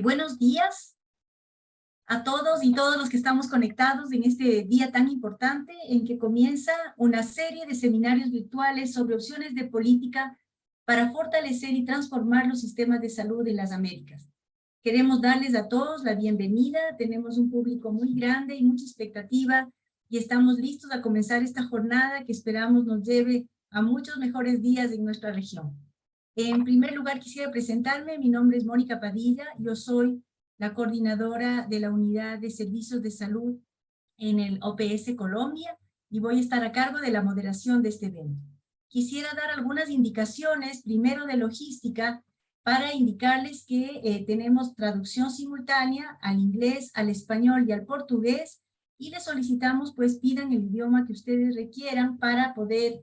Buenos días a todos y todos los que estamos conectados en este día tan importante en que comienza una serie de seminarios virtuales sobre opciones de política para fortalecer y transformar los sistemas de salud en las Américas. Queremos darles a todos la bienvenida, tenemos un público muy grande y mucha expectativa y estamos listos a comenzar esta jornada que esperamos nos lleve a muchos mejores días en nuestra región. En primer lugar, quisiera presentarme. Mi nombre es Mónica Padilla. Yo soy la coordinadora de la Unidad de Servicios de Salud en el OPS Colombia y voy a estar a cargo de la moderación de este evento. Quisiera dar algunas indicaciones, primero de logística, para indicarles que tenemos traducción simultánea al inglés, al español y al portugués, y les solicitamos pues pidan el idioma que ustedes requieran para poder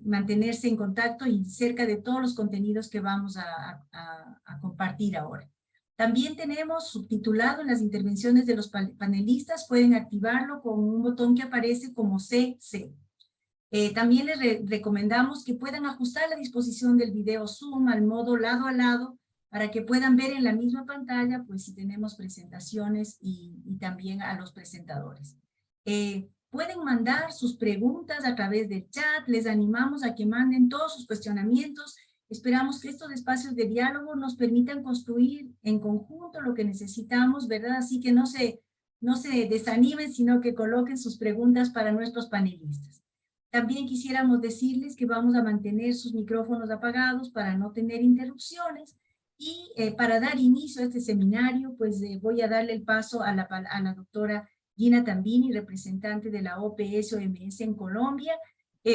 mantenerse en contacto y cerca de todos los contenidos que vamos a compartir ahora. También tenemos subtitulado en las intervenciones de los panelistas, pueden activarlo con un botón que aparece como CC. También les recomendamos que puedan ajustar la disposición del video Zoom al modo lado a lado para que puedan ver en la misma pantalla, pues si tenemos presentaciones y también a los presentadores. Pueden mandar sus preguntas a través del chat, les animamos a que manden todos sus cuestionamientos. Esperamos que estos espacios de diálogo nos permitan construir en conjunto lo que necesitamos, ¿verdad? Así que no se desanimen, sino que coloquen sus preguntas para nuestros panelistas. También quisiéramos decirles que vamos a mantener sus micrófonos apagados para no tener interrupciones. Y para dar inicio a este seminario, pues voy a darle el paso a la doctora Gina Tambini, representante de la OPS-OMS en Colombia.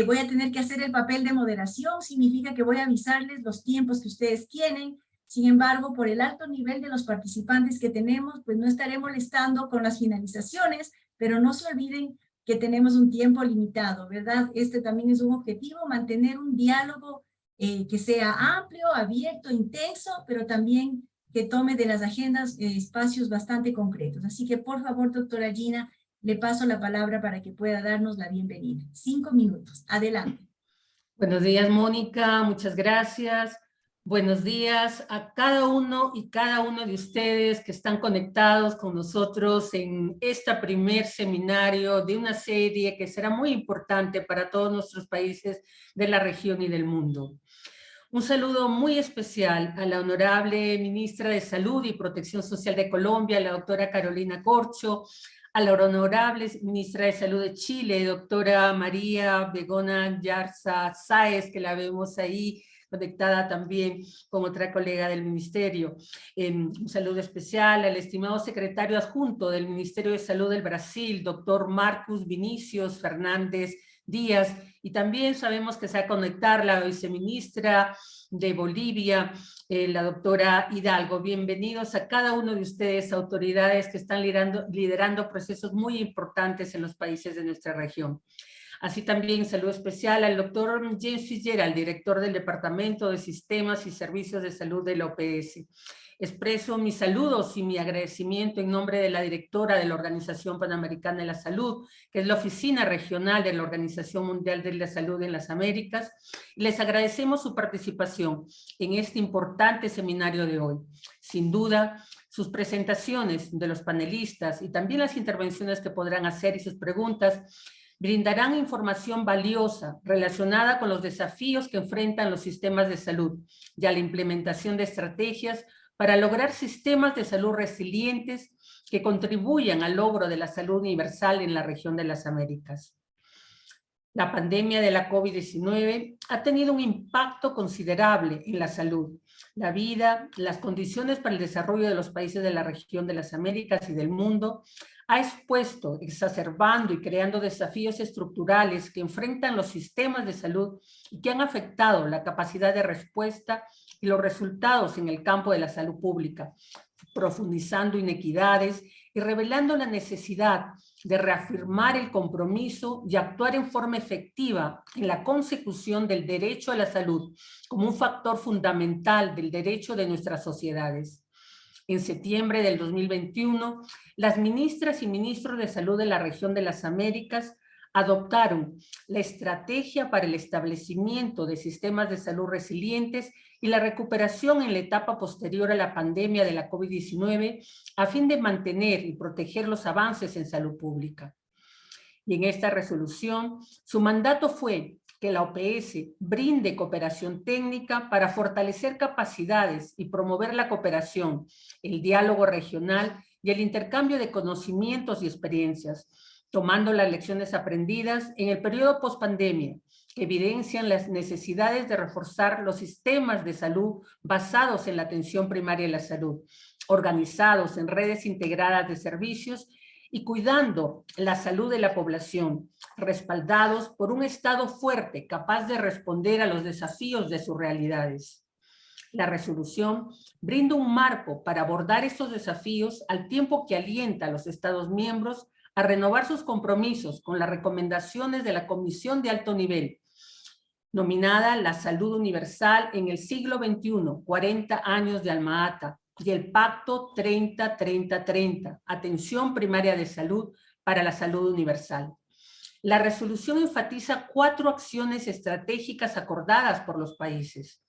Voy a tener que hacer el papel de moderación, significa que voy a avisarles los tiempos que ustedes tienen. Sin embargo, por el alto nivel de los participantes que tenemos, pues no estaré molestando con las finalizaciones, pero no se olviden que tenemos un tiempo limitado, ¿verdad? Este también es un objetivo, mantener un diálogo que sea amplio, abierto, intenso, pero también que tome de las agendas espacios bastante concretos. Así que, por favor, doctora Gina, le paso la palabra para que pueda darnos la bienvenida. 5 minutos. Adelante. Buenos días, Mónica. Muchas gracias. Buenos días a cada uno y cada uno de ustedes que están conectados con nosotros en este primer seminario de una serie que será muy importante para todos nuestros países de la región y del mundo. Un saludo muy especial a la honorable ministra de Salud y Protección Social de Colombia, la doctora Carolina Corcho, a la honorable ministra de Salud de Chile, doctora María Begona Yarza Sáez, que la vemos ahí conectada también con otra colega del ministerio. Un saludo especial al estimado secretario adjunto del Ministerio de Salud del Brasil, doctor Marcos Vinicius Fernández Díaz, y también sabemos que se va a conectar la viceministra de Bolivia, la doctora Hidalgo. Bienvenidos a cada uno de ustedes, autoridades que están liderando procesos muy importantes en los países de nuestra región. Así también saludo especial al doctor James Fitzgerald, director del Departamento de Sistemas y Servicios de Salud del OPS. Expreso mis saludos y mi agradecimiento en nombre de la directora de la Organización Panamericana de la Salud, que es la oficina regional de la Organización Mundial de la Salud en las Américas. Les agradecemos su participación en este importante seminario de hoy. Sin duda, sus presentaciones de los panelistas y también las intervenciones que podrán hacer y sus preguntas brindarán información valiosa relacionada con los desafíos que enfrentan los sistemas de salud y a la implementación de estrategias para lograr sistemas de salud resilientes que contribuyan al logro de la salud universal en la región de las Américas. La pandemia de la COVID-19 ha tenido un impacto considerable en la salud, la vida, las condiciones para el desarrollo de los países de la región de las Américas y del mundo. Ha expuesto, exacerbando y creando desafíos estructurales que enfrentan los sistemas de salud y que han afectado la capacidad de respuesta y los resultados en el campo de la salud pública, profundizando inequidades y revelando la necesidad de reafirmar el compromiso y actuar en forma efectiva en la consecución del derecho a la salud como un factor fundamental del derecho de nuestras sociedades. En septiembre del 2021, las ministras y ministros de salud de la región de las Américas adoptaron la estrategia para el establecimiento de sistemas de salud resilientes y la recuperación en la etapa posterior a la pandemia de la COVID-19 a fin de mantener y proteger los avances en salud pública. Y en esta resolución, su mandato fue que la OPS brinde cooperación técnica para fortalecer capacidades y promover la cooperación, el diálogo regional y el intercambio de conocimientos y experiencias, tomando las lecciones aprendidas en el periodo pospandemia, que evidencian las necesidades de reforzar los sistemas de salud basados en la atención primaria de la salud, organizados en redes integradas de servicios y cuidando la salud de la población, respaldados por un Estado fuerte, capaz de responder a los desafíos de sus realidades. La resolución brinda un marco para abordar estos desafíos al tiempo que alienta a los Estados miembros a renovar sus compromisos con las recomendaciones de la Comisión de Alto Nivel, nominada La Salud Universal en el siglo XXI, 40 años de Alma-Ata, y el Pacto 30-30-30, Atención Primaria de Salud para la Salud Universal. La resolución enfatiza 4 acciones estratégicas acordadas por los países.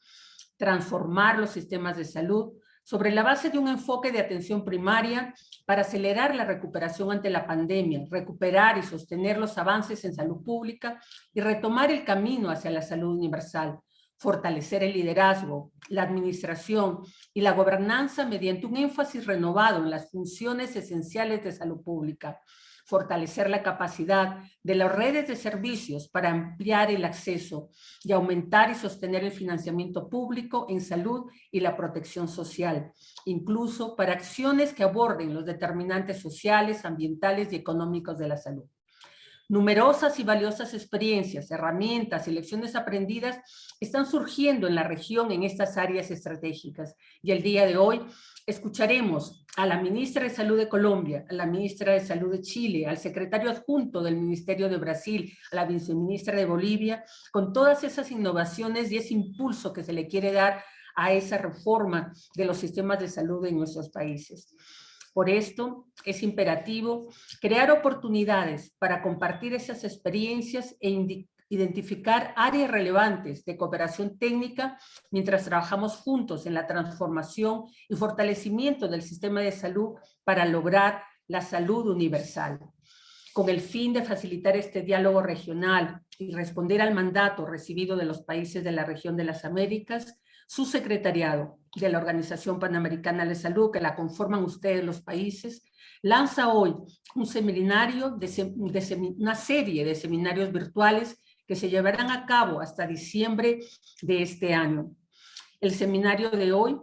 Transformar los sistemas de salud sobre la base de un enfoque de atención primaria para acelerar la recuperación ante la pandemia, recuperar y sostener los avances en salud pública y retomar el camino hacia la salud universal. Fortalecer el liderazgo, la administración y la gobernanza mediante un énfasis renovado en las funciones esenciales de salud pública. Fortalecer la capacidad de las redes de servicios para ampliar el acceso y aumentar y sostener el financiamiento público en salud y la protección social, incluso para acciones que aborden los determinantes sociales, ambientales y económicos de la salud. Numerosas y valiosas experiencias, herramientas y lecciones aprendidas están surgiendo en la región en estas áreas estratégicas. Y el día de hoy escucharemos a la ministra de Salud de Colombia, a la ministra de Salud de Chile, al secretario adjunto del Ministerio de Brasil, a la viceministra de Bolivia, con todas esas innovaciones y ese impulso que se le quiere dar a esa reforma de los sistemas de salud en nuestros países. Por esto, es imperativo crear oportunidades para compartir esas experiencias e identificar áreas relevantes de cooperación técnica mientras trabajamos juntos en la transformación y fortalecimiento del sistema de salud para lograr la salud universal. Con el fin de facilitar este diálogo regional y responder al mandato recibido de los países de la región de las Américas, su secretariado de la Organización Panamericana de Salud, que la conforman ustedes los países, lanza hoy un seminario, una serie de seminarios virtuales que se llevarán a cabo hasta diciembre de este año. El seminario de hoy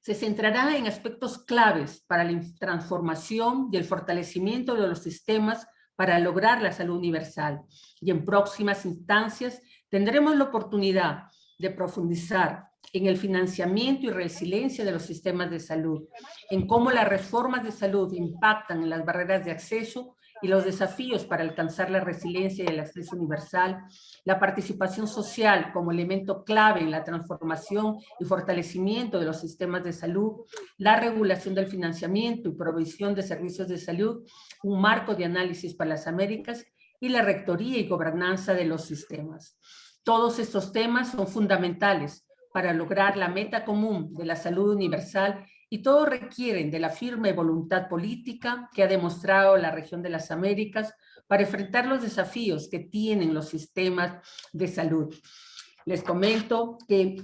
se centrará en aspectos claves para la transformación y el fortalecimiento de los sistemas para lograr la salud universal. Y en próximas instancias tendremos la oportunidad de profundizar en el financiamiento y resiliencia de los sistemas de salud, en cómo las reformas de salud impactan en las barreras de acceso y los desafíos para alcanzar la resiliencia y el acceso universal, la participación social como elemento clave en la transformación y fortalecimiento de los sistemas de salud, la regulación del financiamiento y provisión de servicios de salud, un marco de análisis para las Américas y la rectoría y gobernanza de los sistemas. Todos estos temas son fundamentales para lograr la meta común de la salud universal y todos requieren de la firme voluntad política que ha demostrado la región de las Américas para enfrentar los desafíos que tienen los sistemas de salud. Les comento que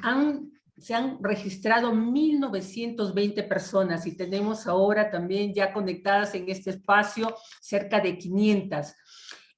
se han registrado 1.920 personas y tenemos ahora también ya conectadas en este espacio cerca de 500.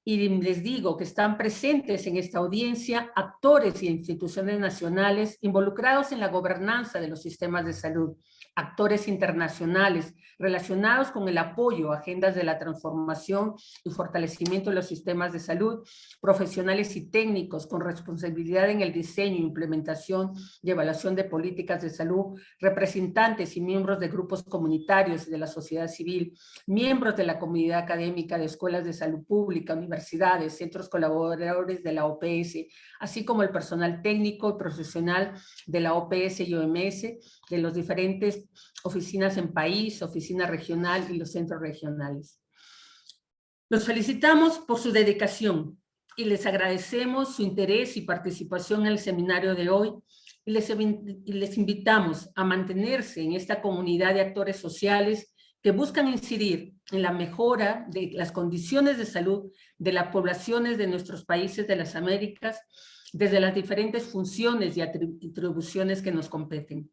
Y les digo que están presentes en esta audiencia actores y instituciones nacionales involucrados en la gobernanza de los sistemas de salud, actores internacionales relacionados con el apoyo a agendas de la transformación y fortalecimiento de los sistemas de salud, profesionales y técnicos con responsabilidad en el diseño, implementación y evaluación de políticas de salud, representantes y miembros de grupos comunitarios y de la sociedad civil, miembros de la comunidad académica de escuelas de salud pública, universidades, centros colaboradores de la OPS, así como el personal técnico y profesional de la OPS y OMS, de los diferentes oficinas en país, oficina regional y los centros regionales. Los felicitamos por su dedicación y les agradecemos su interés y participación en el seminario de hoy y les invitamos a mantenerse en esta comunidad de actores sociales que buscan incidir en la mejora de las condiciones de salud de las poblaciones de nuestros países de las Américas desde las diferentes funciones y atribuciones que nos competen.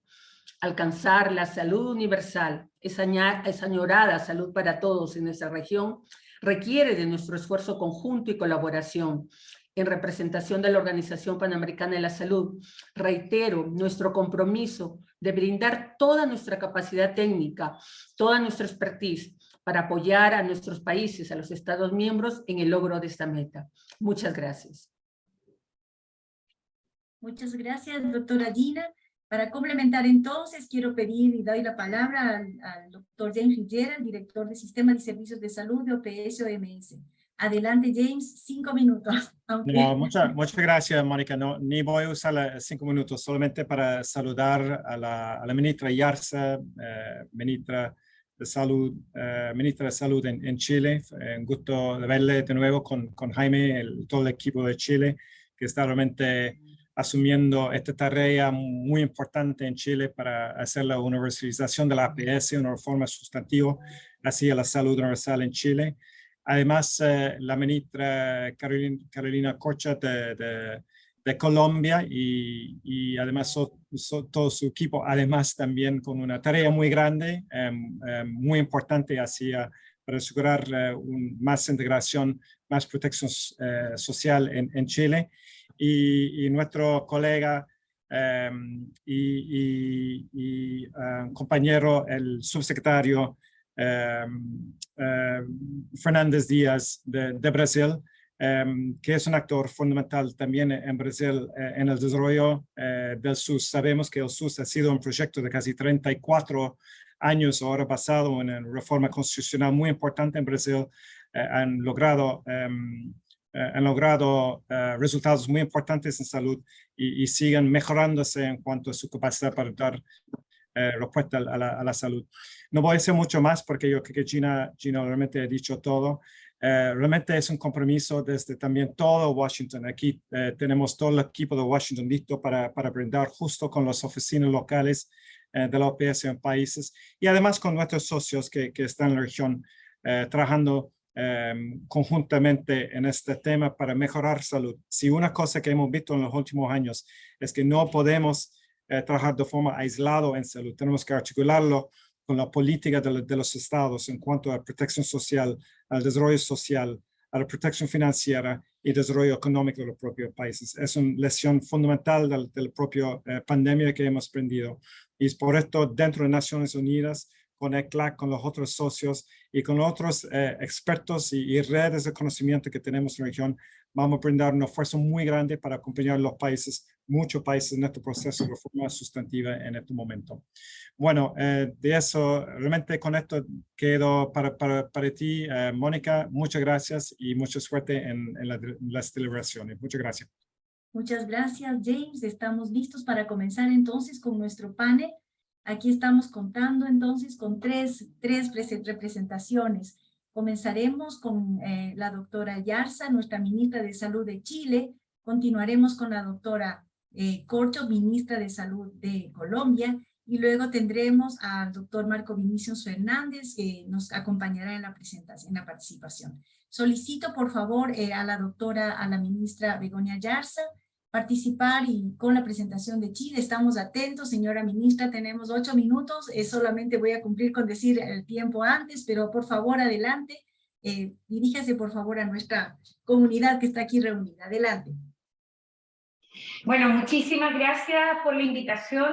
Alcanzar la salud universal, esa añorada salud para todos en nuestra región, requiere de nuestro esfuerzo conjunto y colaboración. En representación de la Organización Panamericana de la Salud, reitero nuestro compromiso de brindar toda nuestra capacidad técnica, toda nuestra expertise para apoyar a nuestros países, a los Estados miembros en el logro de esta meta. Muchas gracias. Muchas gracias, doctora Gina. Para complementar entonces, quiero pedir y doy la palabra al doctor James Fitzgerald, director de Sistemas y Servicios de Salud de OPS-OMS. Adelante, James, 5 minutos. Okay. No, muchas gracias, Mónica. No, ni voy a usar 5 minutos, solamente para saludar a la ministra Yarza, ministra de Salud en Chile. Un gusto de verle de nuevo con Jaime, todo el equipo de Chile, que está realmente asumiendo esta tarea muy importante en Chile para hacer la universalización de la APS, una reforma sustantiva hacia la salud universal en Chile. Además, la ministra Carolina Corchat de Colombia y además todo su equipo, además también con una tarea muy grande, muy importante para asegurar más integración, más protección social en Chile. Y nuestro colega compañero, el subsecretario Fernández Díaz de Brasil, que es un actor fundamental también en Brasil en el desarrollo del SUS. Sabemos que el SUS ha sido un proyecto de casi 34 años ahora basado en una reforma constitucional muy importante en Brasil. Han logrado resultados muy importantes en salud y siguen mejorándose en cuanto a su capacidad para dar respuesta a la salud. No voy a decir mucho más porque yo creo que Gina realmente ha dicho todo. Realmente es un compromiso desde también todo Washington. Aquí tenemos todo el equipo de Washington listo para brindar justo con las oficinas locales de la OPS en países y además con nuestros socios que están en la región trabajando conjuntamente en este tema para mejorar salud. Si una cosa que hemos visto en los últimos años es que no podemos trabajar de forma aislada en salud, tenemos que articularlo con la política de los estados en cuanto a protección social, al desarrollo social, a la protección financiera y desarrollo económico de los propios países. Es una lección fundamental de la propia pandemia que hemos aprendido. Y es por esto, dentro de Naciones Unidas, con ECLAC, con los otros socios y con otros expertos y redes de conocimiento que tenemos en la región, vamos a brindar un esfuerzo muy grande para acompañar a los países, muchos países en este proceso de reforma sustantiva en este momento. Bueno, de eso, realmente con esto quedo para ti, Mónica. Muchas gracias y mucha suerte en las deliberaciones. Muchas gracias. Muchas gracias, James. Estamos listos para comenzar entonces con nuestro panel. Aquí estamos contando entonces con tres representaciones. Comenzaremos con la doctora Yarza, nuestra ministra de Salud de Chile. Continuaremos con la doctora Corcho, ministra de Salud de Colombia. Y luego tendremos al doctor Marco Vinicius Fernández, que nos acompañará en la presentación, en la participación. Solicito, por favor, a la ministra Begoña Yarza, participar y con la presentación de Chile. Estamos atentos, señora ministra, tenemos 8 minutos, solamente voy a cumplir con decir el tiempo antes, pero por favor, adelante, diríjase por favor a nuestra comunidad que está aquí reunida. Adelante. Bueno, muchísimas gracias por la invitación.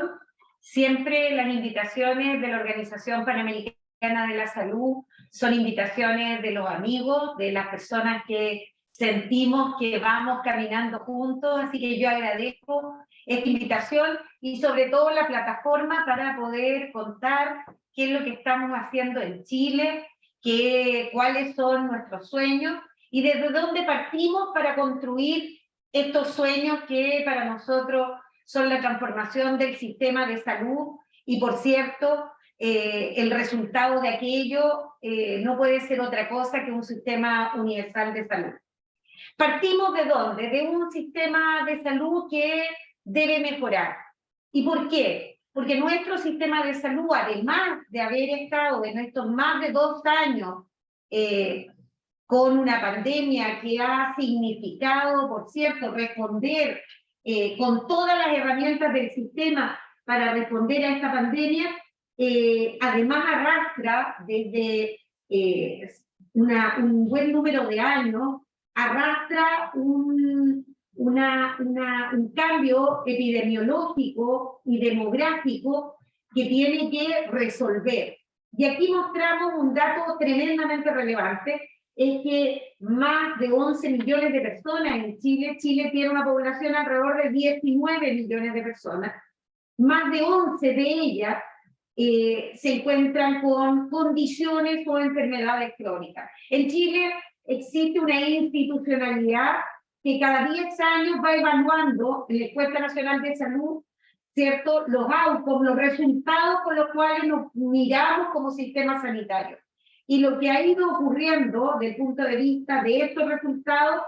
Siempre las invitaciones de la Organización Panamericana de la Salud son invitaciones de los amigos, de las personas que sentimos que vamos caminando juntos, así que yo agradezco esta invitación y sobre todo la plataforma para poder contar qué es lo que estamos haciendo en Chile, cuáles son nuestros sueños y desde dónde partimos para construir estos sueños que para nosotros son la transformación del sistema de salud y, por cierto, el resultado de aquello no puede ser otra cosa que un sistema universal de salud. ¿Partimos de dónde? De un sistema de salud que debe mejorar. ¿Y por qué? Porque nuestro sistema de salud, además de haber estado en estos más de 2 años con una pandemia que ha significado, por cierto, responder con todas las herramientas del sistema para responder a esta pandemia, además arrastra desde un buen número de años, arrastra un cambio epidemiológico y demográfico que tiene que resolver. Y aquí mostramos un dato tremendamente relevante, es que más de 11 millones de personas en Chile, Chile tiene una población alrededor de 19 millones de personas, más de 11 de ellas se encuentran con condiciones o enfermedades crónicas. En Chile existe una institucionalidad que cada 10 años va evaluando en la Encuesta Nacional de Salud, ¿cierto?, los outcomes, los resultados con los cuales nos miramos como sistema sanitario. Y lo que ha ido ocurriendo desde el punto de vista de estos resultados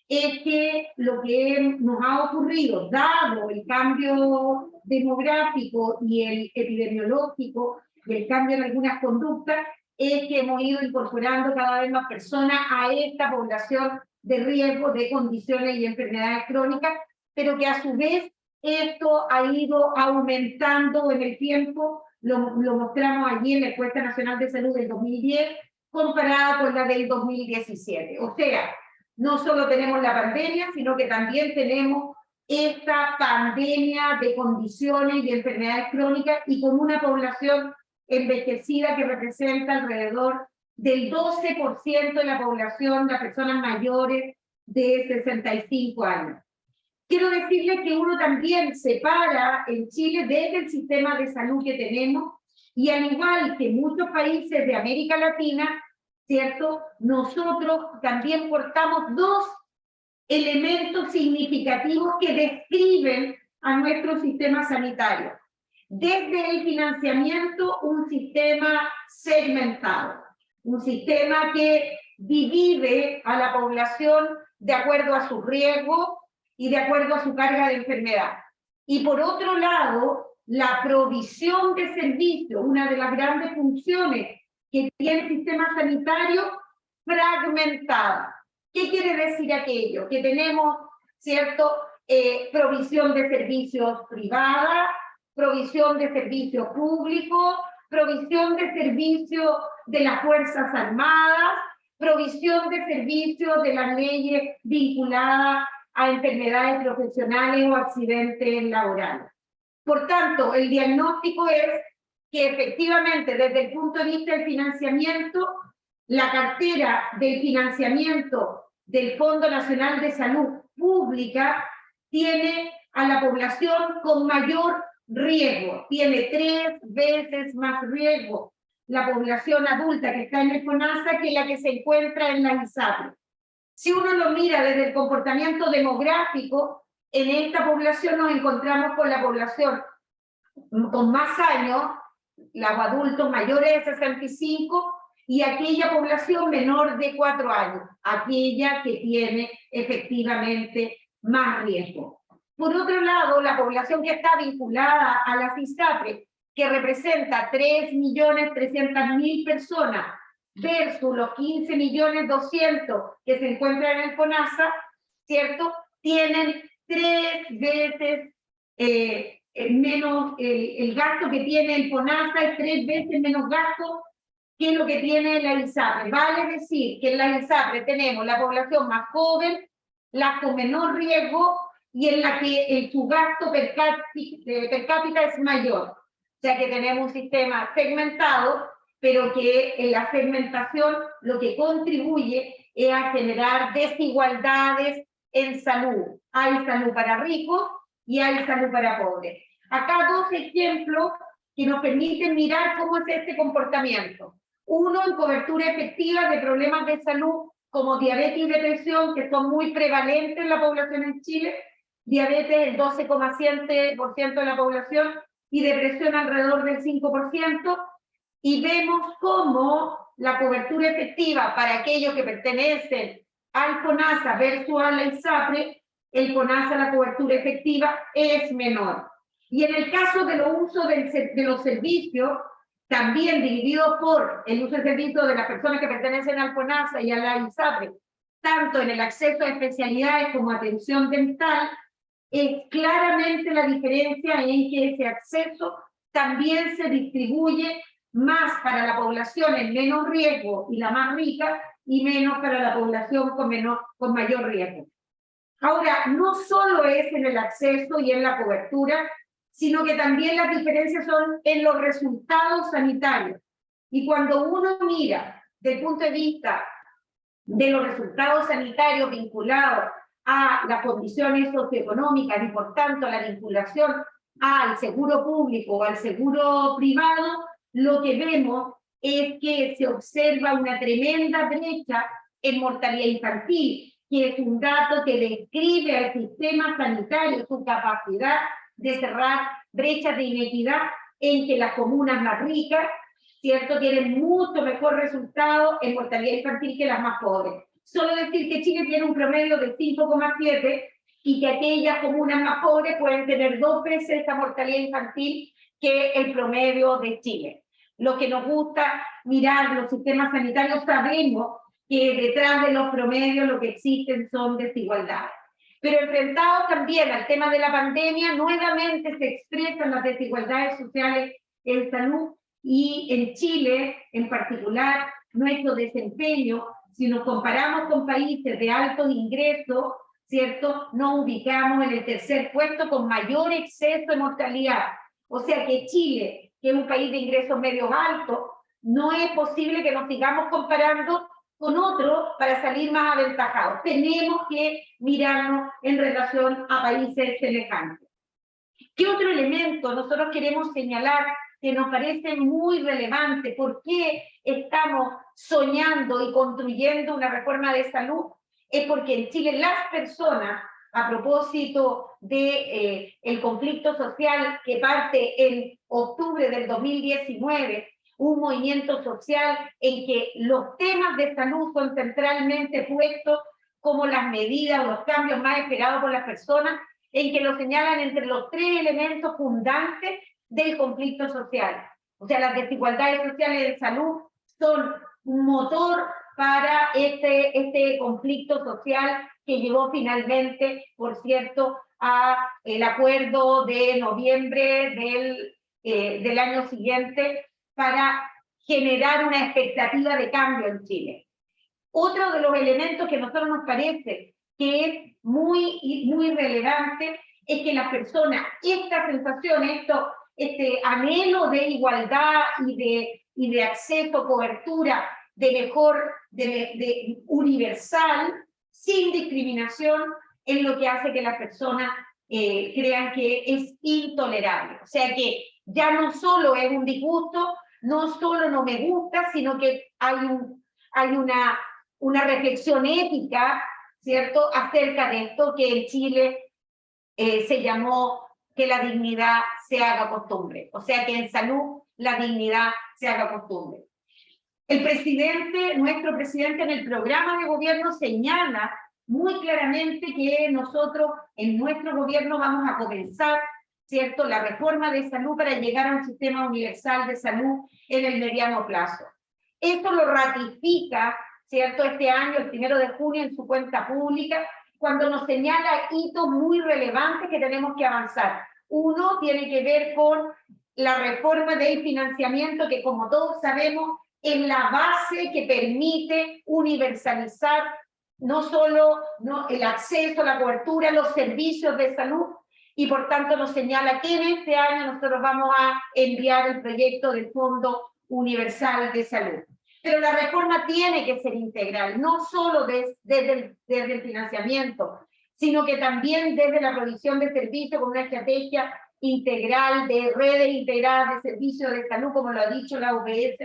es que lo que nos ha ocurrido, dado el cambio demográfico y el epidemiológico, y el cambio en algunas conductas, es que hemos ido incorporando cada vez más personas a esta población de riesgo de condiciones y enfermedades crónicas, pero que a su vez esto ha ido aumentando en el tiempo, lo mostramos allí en la Encuesta Nacional de Salud del 2010, comparada con la del 2017. O sea, no solo tenemos la pandemia, sino que también tenemos esta pandemia de condiciones y enfermedades crónicas y con una población envejecida que representa alrededor del 12% de la población de personas mayores de 65 años. Quiero decirles que uno también separa en Chile desde el sistema de salud que tenemos y al igual que muchos países de América Latina, ¿cierto?, nosotros también portamos 2 elementos significativos que describen a nuestro sistema sanitario. Desde el financiamiento, un sistema segmentado, un sistema que divide a la población de acuerdo a sus riesgos y de acuerdo a su carga de enfermedad. Y por otro lado, la provisión de servicios, una de las grandes funciones que tiene el sistema sanitario, fragmentada. ¿Qué quiere decir aquello? Que tenemos, ¿cierto?, provisión de servicios privada, provisión de servicios públicos, provisión de servicios de las Fuerzas Armadas, provisión de servicios de las leyes vinculadas a enfermedades profesionales o accidentes laborales. Por tanto, el diagnóstico es que efectivamente desde el punto de vista del financiamiento, la cartera del financiamiento del Fondo Nacional de Salud Pública tiene a la población con mayor riesgo, tiene 3 veces más riesgo la población adulta que está en el FONASA que la que se encuentra en la ISAPRE. Si uno lo mira desde el comportamiento demográfico, en esta población nos encontramos con la población con más años, los adultos mayores de 65, y aquella población menor de 4 años, aquella que tiene efectivamente más riesgo. Por otro lado, la población que está vinculada a la ISAPRE, que representa 3.300.000 personas, versus los 15.200.000 que se encuentran en el FONASA, ¿cierto?, tienen 3 veces menos, el gasto que tiene el FONASA es 3 veces menos gasto que lo que tiene la ISAPRE. Vale decir que en la ISAPRE tenemos la población más joven, la con menor riesgo y en la que su gasto per cápita es mayor. O sea que tenemos un sistema segmentado, pero que en la segmentación lo que contribuye es a generar desigualdades en salud. Hay salud para ricos y hay salud para pobres. Acá 2 ejemplos que nos permiten mirar cómo es este comportamiento. Uno, en cobertura efectiva de problemas de salud como diabetes y depresión, que son muy prevalentes en la población en Chile. Diabetes el 12,7% de la población y depresión alrededor del 5%. y vemos cómo la cobertura efectiva para aquellos que pertenecen al FONASA versus a la ISAPRE, el FONASA, la cobertura efectiva es menor. Y en el caso de los usos de los servicios, también dividido por el uso de servicios de las personas que pertenecen al FONASA y a la ISAPRE, tanto en el acceso a especialidades como atención dental, es claramente la diferencia en que ese acceso también se distribuye más para la población en menos riesgo y la más rica, y menos para la población con mayor riesgo. Ahora, no solo es en el acceso y en la cobertura, sino que también las diferencias son en los resultados sanitarios. Y cuando uno mira desde el punto de vista de los resultados sanitarios vinculados a las condiciones socioeconómicas y por tanto la vinculación al seguro público o al seguro privado, lo que vemos es que se observa una tremenda brecha en mortalidad infantil, que es un dato que describe al sistema sanitario su capacidad de cerrar brechas de inequidad en que las comunas más ricas, ¿cierto?, tienen mucho mejor resultado en mortalidad infantil que las más pobres. Solo decir que Chile tiene un promedio de 5,7 y que aquellas comunas más pobres pueden tener 2 veces esa mortalidad infantil que el promedio de Chile. Lo que nos gusta mirar los sistemas sanitarios, sabemos que detrás de los promedios lo que existen son desigualdades. Pero enfrentados también al tema de la pandemia, nuevamente se expresan las desigualdades sociales en salud, y en Chile, en particular, nuestro desempeño, si nos comparamos con países de altos ingresos, ¿cierto?, nos ubicamos en el tercer puesto con mayor exceso de mortalidad. O sea que Chile, que es un país de ingresos medios altos, no es posible que nos sigamos comparando con otros para salir más aventajados. Tenemos que mirarnos en relación a países semejantes. ¿Qué otro elemento nosotros queremos señalar que nos parece muy relevante? ¿Por qué estamos soñando y construyendo una reforma de salud? Es porque en Chile las personas, a propósito de el conflicto social que parte en octubre del 2019, un movimiento social en que los temas de salud son centralmente puestos como las medidas o los cambios más esperados por las personas, en que lo señalan entre los 3 elementos fundantes del conflicto social. O sea, las desigualdades sociales de salud son un motor para este conflicto social que llevó finalmente, por cierto, a el acuerdo de noviembre del año siguiente para generar una expectativa de cambio en Chile. Otro de los elementos que a nosotros nos parece que es muy relevante es que las personas, esta sensación, este anhelo de igualdad y de acceso, cobertura, de universal, sin discriminación, es lo que hace que las personas crean que es intolerable. O sea que ya no solo es un disgusto, no solo no me gusta, sino que hay una reflexión ética, ¿cierto?, acerca de esto que en Chile se llamó que la dignidad se haga costumbre. O sea que en salud la dignidad se haga costumbre. El presidente, nuestro presidente, en el programa de gobierno señala muy claramente que nosotros en nuestro gobierno vamos a comenzar, ¿cierto?, la reforma de salud para llegar a un sistema universal de salud en el mediano plazo. Esto lo ratifica, ¿cierto?, este año, el 1 de junio, en su cuenta pública, cuando nos señala hitos muy relevantes que tenemos que avanzar. Uno tiene que ver con la reforma del financiamiento, que como todos sabemos es la base que permite universalizar no solo el acceso, la cobertura, los servicios de salud, y por tanto nos señala que en este año nosotros vamos a enviar el proyecto del Fondo Universal de Salud. Pero la reforma tiene que ser integral, no solo desde el financiamiento, sino que también desde la provisión de servicios con una estrategia integral de redes integradas de servicios de salud, como lo ha dicho la UPS,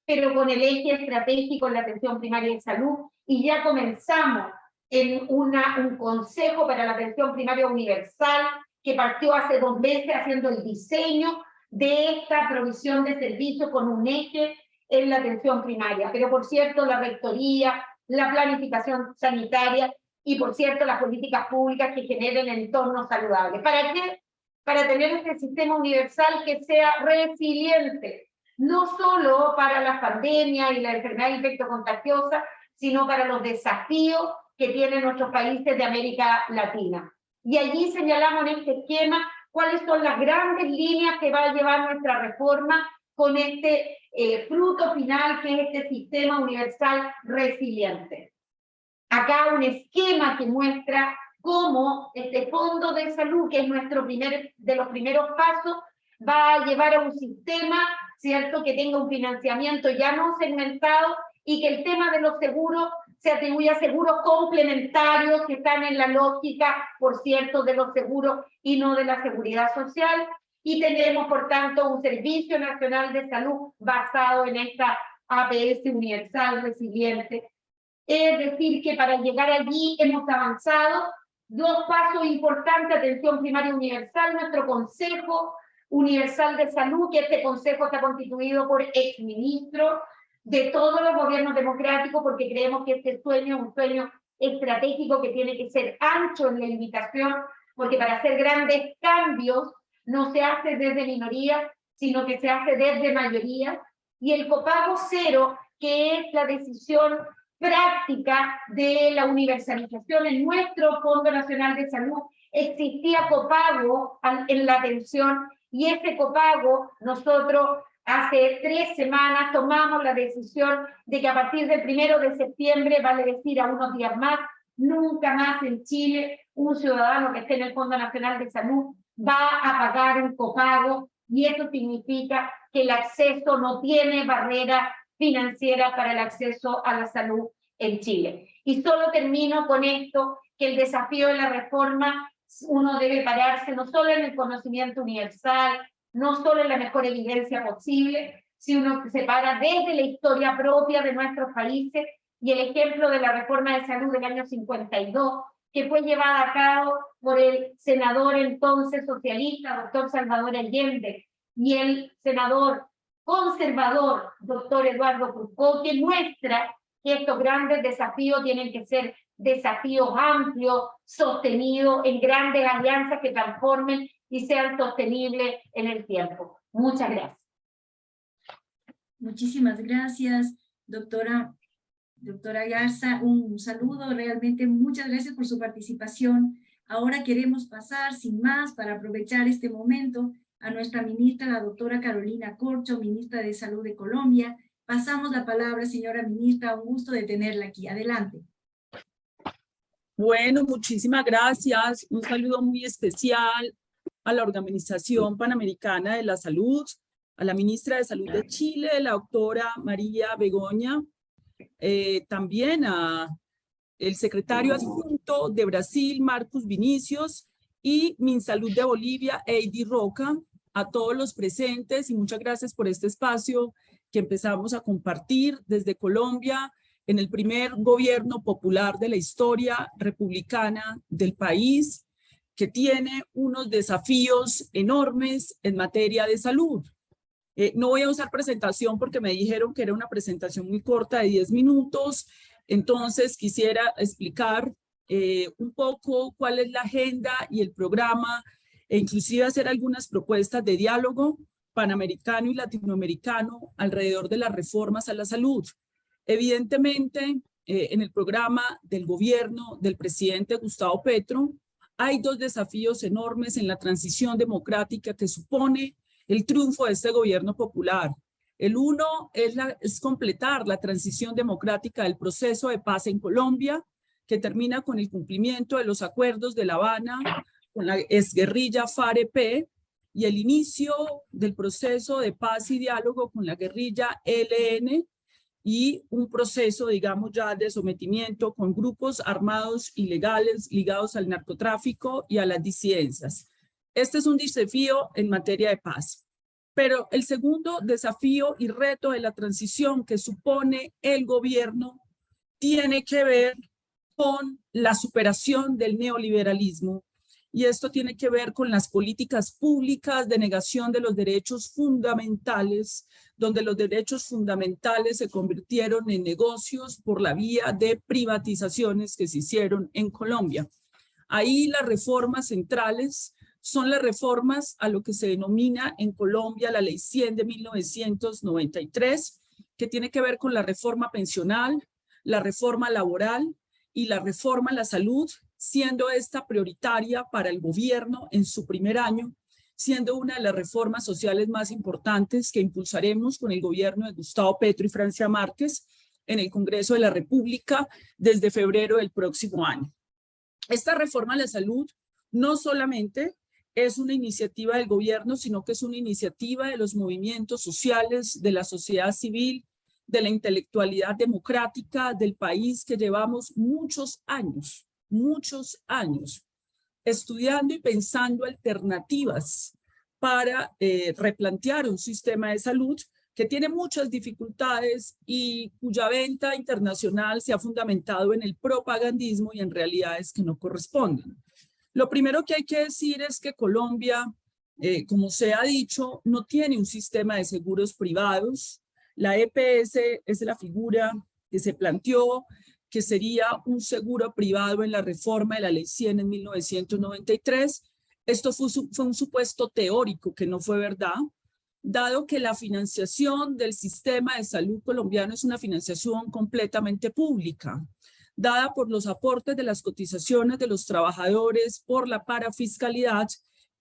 pero con el eje estratégico en la atención primaria de salud, y ya comenzamos en un consejo para la atención primaria universal que partió hace 2 meses haciendo el diseño de esta provisión de servicios con un eje en la atención primaria. Pero, por cierto, la rectoría, la planificación sanitaria y, por cierto, las políticas públicas que generen entornos saludables. ¿Para qué? Para tener este sistema universal que sea resiliente, no solo para la pandemia y la enfermedad infectocontagiosa, sino para los desafíos que tienen nuestros países de América Latina. Y allí señalamos en este esquema cuáles son las grandes líneas que va a llevar nuestra reforma con este fruto final, que es este sistema universal resiliente. Acá un esquema que muestra cómo este fondo de salud, que es de los primeros pasos, va a llevar a un sistema, ¿cierto?, que tenga un financiamiento ya no segmentado y que el tema de los seguros se atribuye a seguros complementarios que están en la lógica, por cierto, de los seguros y no de la seguridad social. Y tenemos, por tanto, un Servicio Nacional de Salud basado en esta APS universal resiliente. Es decir, que para llegar allí hemos avanzado 2 pasos importantes: atención primaria universal, nuestro Consejo Universal de Salud, que este consejo está constituido por exministros de todos los gobiernos democráticos, porque creemos que este sueño es un sueño estratégico que tiene que ser ancho en la limitación, porque para hacer grandes cambios no se hace desde minoría, sino que se hace desde mayoría. Y el copago cero, que es la decisión práctica de la universalización en nuestro Fondo Nacional de Salud. Existía copago en la atención, y ese copago nosotros hace 3 semanas tomamos la decisión de que a partir del 1 de septiembre, vale decir a unos días más, nunca más en Chile un ciudadano que esté en el Fondo Nacional de Salud va a pagar un copago, y eso significa que el acceso no tiene barrera financiera para el acceso a la salud en Chile. Y solo termino con esto, que el desafío de la reforma, uno debe pararse no solo en el conocimiento universal, no solo en la mejor evidencia posible, sino que se para desde la historia propia de nuestros países, y el ejemplo de la reforma de salud del año 52, que fue llevada a cabo por el senador entonces socialista, doctor Salvador Allende, y el senador conservador, doctor Eduardo Cruzco, que muestra que estos grandes desafíos tienen que ser desafíos amplios, sostenidos en grandes alianzas que transformen y sean sostenibles en el tiempo. Muchas gracias. Muchísimas gracias, doctora Garza. Un saludo, realmente muchas gracias por su participación. Ahora queremos pasar, sin más, para aprovechar este momento, a nuestra ministra, la doctora Carolina Corcho, ministra de Salud de Colombia. Pasamos la palabra, señora ministra, un gusto de tenerla aquí. Adelante. Bueno, muchísimas gracias. Un saludo muy especial a la Organización Panamericana de la Salud, a la ministra de Salud de Chile, la doctora María Begoña, también a el secretario adjunto de Brasil, Marcos Vinicius, y Minsalud de Bolivia, Heidi Roca, a todos los presentes, y muchas gracias por este espacio que empezamos a compartir desde Colombia, en el primer gobierno popular de la historia republicana del país, que tiene unos desafíos enormes en materia de salud. No voy a usar presentación porque me dijeron que era una presentación muy corta de 10 minutos, entonces quisiera explicar un poco cuál es la agenda y el programa, e inclusive hacer algunas propuestas de diálogo panamericano y latinoamericano alrededor de las reformas a la salud. Evidentemente, en el programa del gobierno del presidente Gustavo Petro hay 2 desafíos enormes en la transición democrática que supone el triunfo de este gobierno popular. El uno es completar la transición democrática del proceso de paz en Colombia, que termina con el cumplimiento de los acuerdos de La Habana con la exguerrilla FARC-EP y el inicio del proceso de paz y diálogo con la guerrilla ELN, y un proceso, digamos, ya de sometimiento con grupos armados ilegales ligados al narcotráfico y a las disidencias. Este es un desafío en materia de paz. Pero el segundo desafío y reto de la transición que supone el gobierno tiene que ver con la superación del neoliberalismo y esto tiene que ver con las políticas públicas de negación de los derechos fundamentales, donde los derechos fundamentales se convirtieron en negocios por la vía de privatizaciones que se hicieron en Colombia. Ahí las reformas centrales son las reformas a lo que se denomina en Colombia la Ley 100 de 1993, que tiene que ver con la reforma pensional, la reforma laboral y la reforma a la salud, siendo esta prioritaria para el gobierno en su primer año, siendo una de las reformas sociales más importantes que impulsaremos con el gobierno de Gustavo Petro y Francia Márquez en el Congreso de la República desde febrero del próximo año. Esta reforma a la salud no solamente es una iniciativa del gobierno, sino que es una iniciativa de los movimientos sociales, de la sociedad civil, de la intelectualidad democrática del país, que llevamos muchos años estudiando y pensando alternativas para replantear un sistema de salud que tiene muchas dificultades y cuya venta internacional se ha fundamentado en el propagandismo y en realidades que no corresponden. Lo primero que hay que decir es que Colombia, como se ha dicho, no tiene un sistema de seguros privados. La EPS es la figura que se planteó, que sería un seguro privado en la reforma de la Ley 100 en 1993. Esto fue un supuesto teórico que no fue verdad, dado que la financiación del sistema de salud colombiano es una financiación completamente pública, dada por los aportes de las cotizaciones de los trabajadores, por la parafiscalidad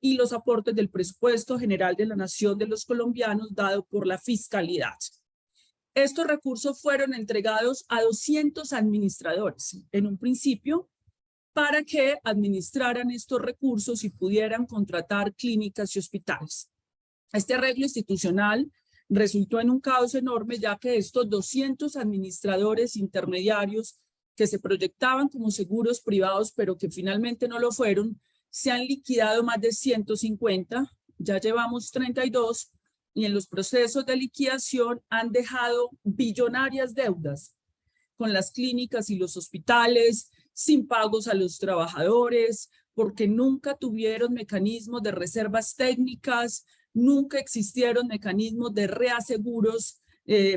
y los aportes del presupuesto general de la nación de los colombianos, dado por la fiscalidad. Estos recursos fueron entregados a 200 administradores en un principio para que administraran estos recursos y pudieran contratar clínicas y hospitales. Este arreglo institucional resultó en un caos enorme, ya que estos 200 administradores intermediarios que se proyectaban como seguros privados, pero que finalmente no lo fueron, se han liquidado más de 150, ya llevamos 32, y en los procesos de liquidación han dejado billonarias deudas con las clínicas y los hospitales, sin pagos a los trabajadores, porque nunca tuvieron mecanismos de reservas técnicas, nunca existieron mecanismos de reaseguros,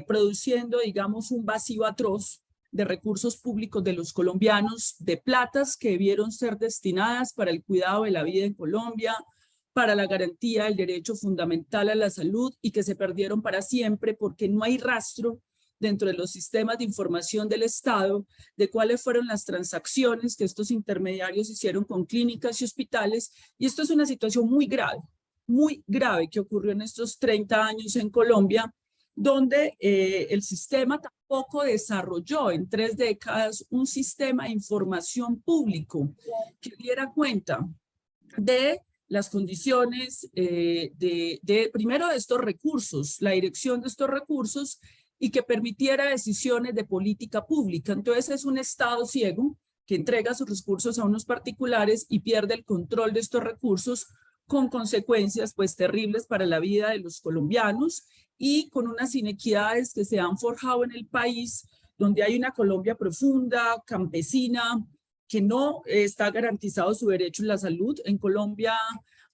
produciendo, digamos, un vacío atroz de recursos públicos de los colombianos, de platas que debieron ser destinadas para el cuidado de la vida en Colombia, para la garantía del derecho fundamental a la salud, y que se perdieron para siempre porque no hay rastro dentro de los sistemas de información del Estado de cuáles fueron las transacciones que estos intermediarios hicieron con clínicas y hospitales. Y esto es una situación muy grave que ocurrió en estos 30 años en Colombia, donde el sistema tampoco desarrolló en 3 décadas un sistema de información público que diera cuenta de las condiciones primero de estos recursos, la dirección de estos recursos, y que permitiera decisiones de política pública. Entonces es un Estado ciego que entrega sus recursos a unos particulares y pierde el control de estos recursos, con consecuencias pues terribles para la vida de los colombianos y con unas inequidades que se han forjado en el país, donde hay una Colombia profunda, campesina, que no está garantizado su derecho a la salud. En Colombia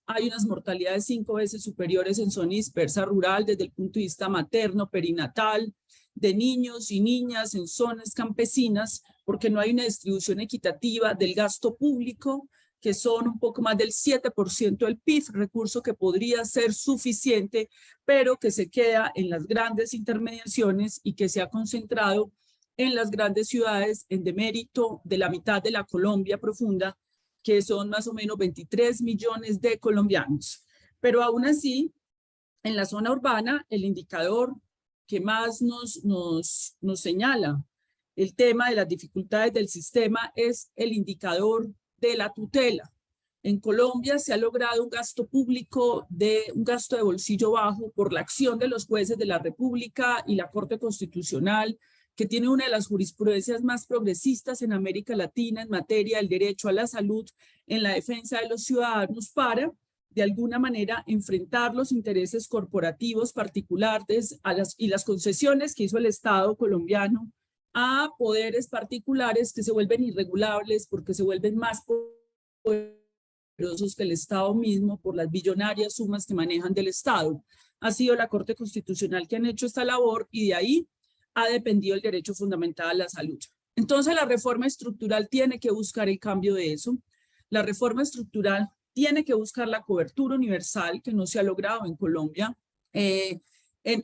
hay unas mortalidades 5 veces superiores en zona dispersa rural desde el punto de vista materno, perinatal, de niños y niñas en zonas campesinas, porque no hay una distribución equitativa del gasto público, que son un poco más del 7% del PIB, recurso que podría ser suficiente, pero que se queda en las grandes intermediaciones y que se ha concentrado en las grandes ciudades en demérito de la mitad de la Colombia profunda, que son más o menos 23 millones de colombianos. Pero aún así, en la zona urbana, el indicador que más nos señala el tema de las dificultades del sistema es el indicador de la tutela. En Colombia se ha logrado un gasto público, un gasto de bolsillo bajo por la acción de los jueces de la República y la Corte Constitucional, que tiene una de las jurisprudencias más progresistas en América Latina en materia del derecho a la salud, en la defensa de los ciudadanos, para, de alguna manera, enfrentar los intereses corporativos particulares y las concesiones que hizo el Estado colombiano a poderes particulares que se vuelven irregulables porque se vuelven más poderosos que el Estado mismo por las billonarias sumas que manejan del Estado. Ha sido la Corte Constitucional que han hecho esta labor y de ahí ha dependido el derecho fundamental a la salud. Entonces la reforma estructural tiene que buscar el cambio de eso. La reforma estructural tiene que buscar la cobertura universal que no se ha logrado en Colombia.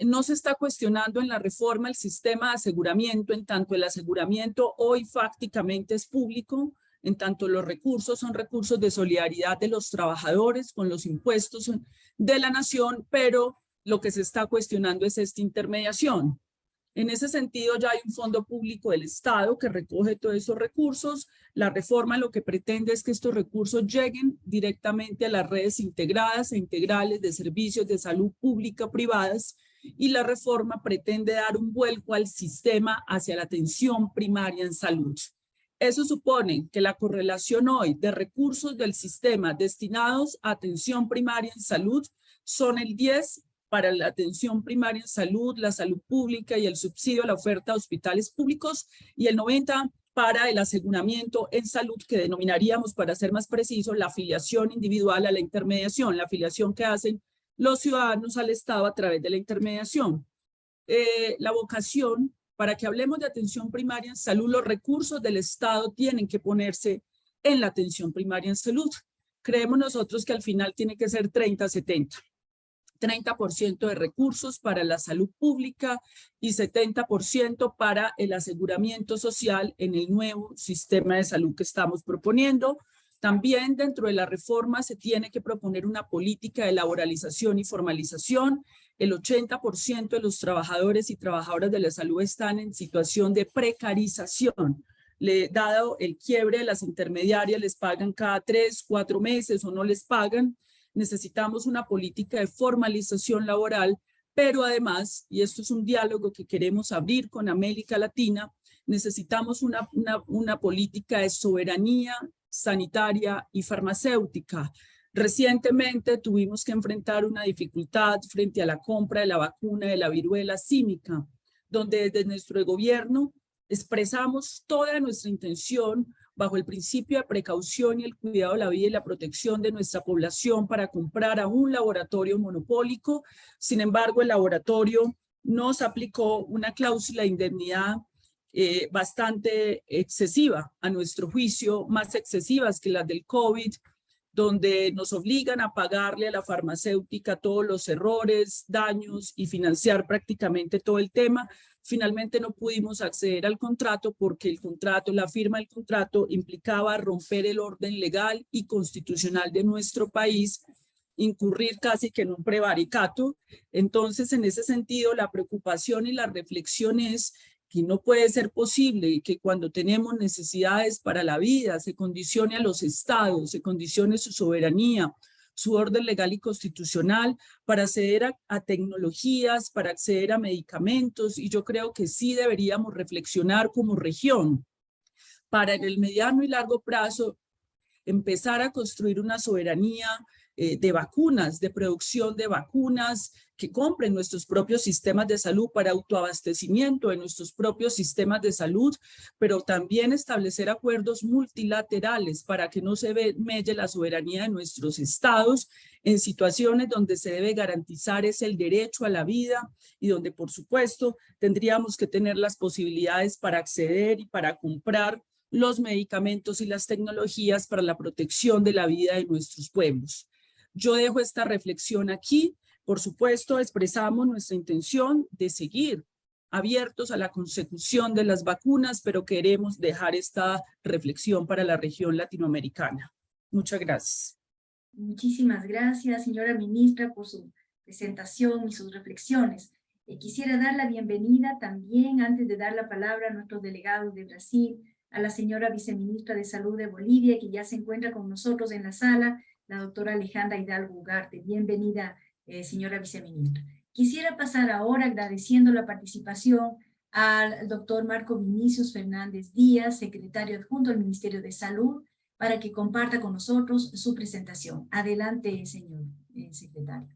No se está cuestionando en la reforma el sistema de aseguramiento, en tanto el aseguramiento hoy fácticamente es público, en tanto los recursos son recursos de solidaridad de los trabajadores con los impuestos de la nación, pero lo que se está cuestionando es esta intermediación. En ese sentido ya hay un fondo público del Estado que recoge todos esos recursos. La reforma lo que pretende es que estos recursos lleguen directamente a las redes integradas e integrales de servicios de salud pública privadas, y la reforma pretende dar un vuelco al sistema hacia la atención primaria en salud. Eso supone que la correlación hoy de recursos del sistema destinados a atención primaria en salud son el 10 para la atención primaria en salud, la salud pública y el subsidio a la oferta de hospitales públicos, y el 90 para el aseguramiento en salud, que denominaríamos, para ser más preciso, la afiliación individual a la intermediación, la afiliación que hacen los ciudadanos al Estado a través de la intermediación. La vocación, para que hablemos de atención primaria en salud, los recursos del Estado tienen que ponerse en la atención primaria en salud. Creemos nosotros que al final tiene que ser 30-70. 30% de recursos para la salud pública y 70% para el aseguramiento social en el nuevo sistema de salud que estamos proponiendo. También dentro de la reforma se tiene que proponer una política de laboralización y formalización. El 80% de los trabajadores y trabajadoras de la salud están en situación de precarización. Dado el quiebre de las intermediarias, les pagan cada 3-4 meses o no les pagan. Necesitamos una política de formalización laboral, pero además, y esto es un diálogo que queremos abrir con América Latina, necesitamos una política de soberanía sanitaria y farmacéutica. Recientemente tuvimos que enfrentar una dificultad frente a la compra de la vacuna de la viruela símica, donde desde nuestro gobierno expresamos toda nuestra intención bajo el principio de precaución y el cuidado de la vida y la protección de nuestra población para comprar a un laboratorio monopólico. Sin embargo, el laboratorio nos aplicó una cláusula de indemnidad bastante excesiva, a nuestro juicio, más excesivas que las del COVID, donde nos obligan a pagarle a la farmacéutica todos los errores, daños y financiar prácticamente todo el tema. Finalmente no pudimos acceder al contrato porque la firma del contrato implicaba romper el orden legal y constitucional de nuestro país, incurrir casi que en un prevaricato. Entonces, en ese sentido, la preocupación y la reflexión es que no puede ser posible que cuando tenemos necesidades para la vida se condicione a los estados, se condicione su soberanía, su orden legal y constitucional para acceder a tecnologías, para acceder a medicamentos, y yo creo que sí deberíamos reflexionar como región para en el mediano y largo plazo empezar a construir una soberanía de vacunas, de producción de vacunas, que compren nuestros propios sistemas de salud para autoabastecimiento de nuestros propios sistemas de salud, pero también establecer acuerdos multilaterales para que no se melle la soberanía de nuestros estados en situaciones donde se debe garantizar es el derecho a la vida y donde, por supuesto, tendríamos que tener las posibilidades para acceder y para comprar los medicamentos y las tecnologías para la protección de la vida de nuestros pueblos. Yo dejo esta reflexión aquí. Por supuesto, expresamos nuestra intención de seguir abiertos a la consecución de las vacunas, pero queremos dejar esta reflexión para la región latinoamericana. Muchas gracias. Muchísimas gracias, señora ministra, por su presentación y sus reflexiones. Quisiera dar la bienvenida también, antes de dar la palabra a nuestros delegados de Brasil, a la señora viceministra de Salud de Bolivia, que ya se encuentra con nosotros en la sala, la doctora Alejandra Hidalgo Ugarte. Bienvenida, señora viceministra. Quisiera pasar ahora agradeciendo la participación al doctor Marco Vinicius Fernández Díaz, secretario adjunto del Ministerio de Salud, para que comparta con nosotros su presentación. Adelante, señor secretario.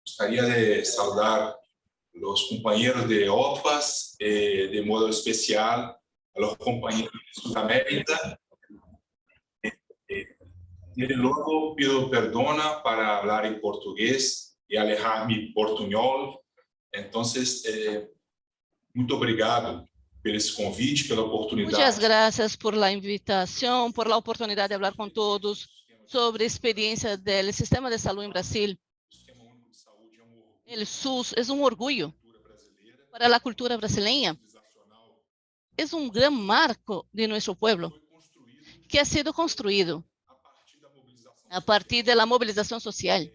Gustaría de saludar los compañeros de OPAS, de modo especial a los compañeros de Sudamérica. Desde luego pido perdona para hablar en portugués y alejar mi portuñol. Entonces, muito obrigado por esse convite, pela oportunidade. Muchas gracias por la invitación, por la oportunidad de hablar con todos sobre experiencia del sistema de salud en Brasil. El SUS es un orgullo para la cultura brasileña. Es un gran marco de nuestro pueblo que ha sido construido a partir de la movilización social,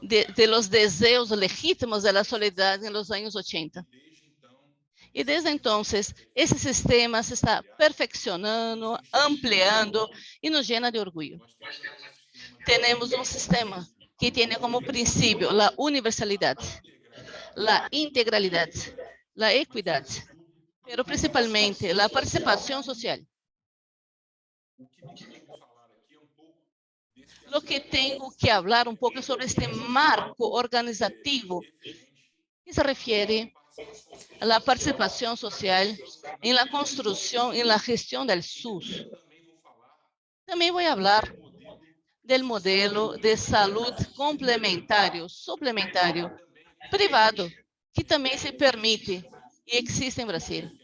de los deseos legítimos de la sociedad en los años 80. Y desde entonces, ese sistema se está perfeccionando, ampliando y nos llena de orgullo. Tenemos un sistema que tiene como principio la universalidad, la integralidad, la equidad, pero principalmente la participación social. Lo que tengo que hablar un poco sobre este marco organizativo que se refiere a la participación social en la construcción y en la gestión del SUS. También voy a hablar del modelo de salud complementario, suplementario, privado, que también se permite y existe en Brasil.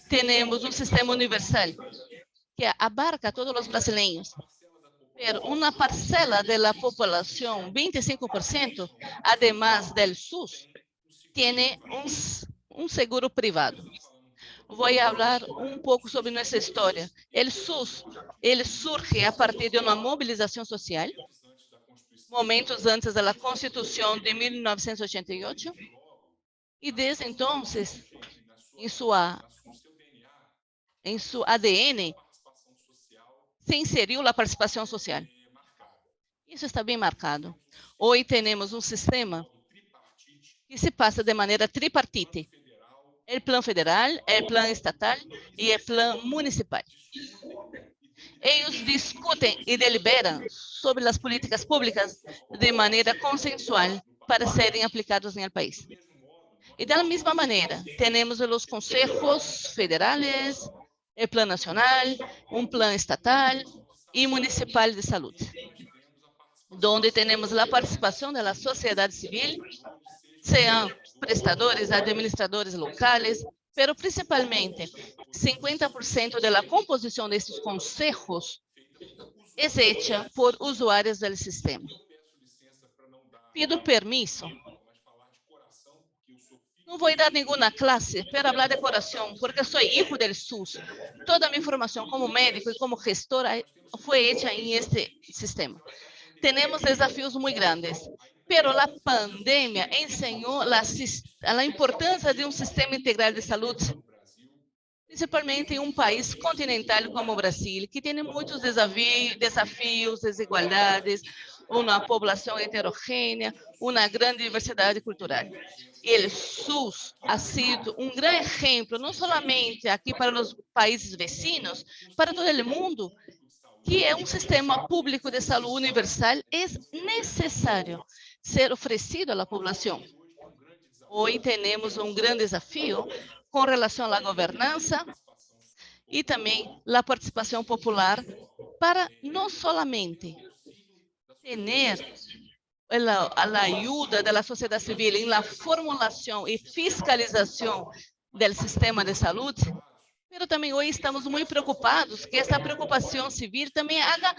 Tenemos un sistema universal que abarca a todos los brasileños, pero una parcela de la población, 25%, además del SUS, tiene un seguro privado. Voy a hablar un poco sobre nuestra historia. El SUS, ele surge a partir de uma movilização social, momentos antes da Constituição de 1988, e desde então, em seu ADN, se inseriu a participação social. Isso está bem marcado. Hoje temos um sistema que se passa de maneira tripartite. O plano federal, o plano estatal e o plano municipal. Eles discutem e deliberam sobre as políticas públicas de maneira consensual para serem aplicadas no país. E da mesma maneira, temos os conselhos federais, o plano nacional, plano estatal e municipal de saúde, onde temos a participação da sociedade civil, sejam prestadores, administradores locais, pero principalmente 50% da composição desses conselhos é feita por usuários do sistema. Pido permiso. Não vou dar nenhuma classe para falar de coração, porque sou filho do SUS. Toda a minha formação como médico e como gestora foi feita em este sistema. Temos desafios muito grandes. Pero a pandemia ensinou a importância de um sistema integral de saúde, principalmente em um país continental como o Brasil, que tem muitos desafios, desigualdades, uma população heterogênea, uma grande diversidade cultural. E o SUS ha sido um grande exemplo, não somente aqui para os países vecinos, para todo o mundo, que é um sistema público de saúde universal, é necessário ser oferecido à população. Hoje temos um grande desafio com relação à governança e também a participação popular para não somente ter a ajuda da sociedade civil em la formulação e fiscalização do sistema de saúde, mas também hoje estamos muito preocupados que essa preocupação civil também haga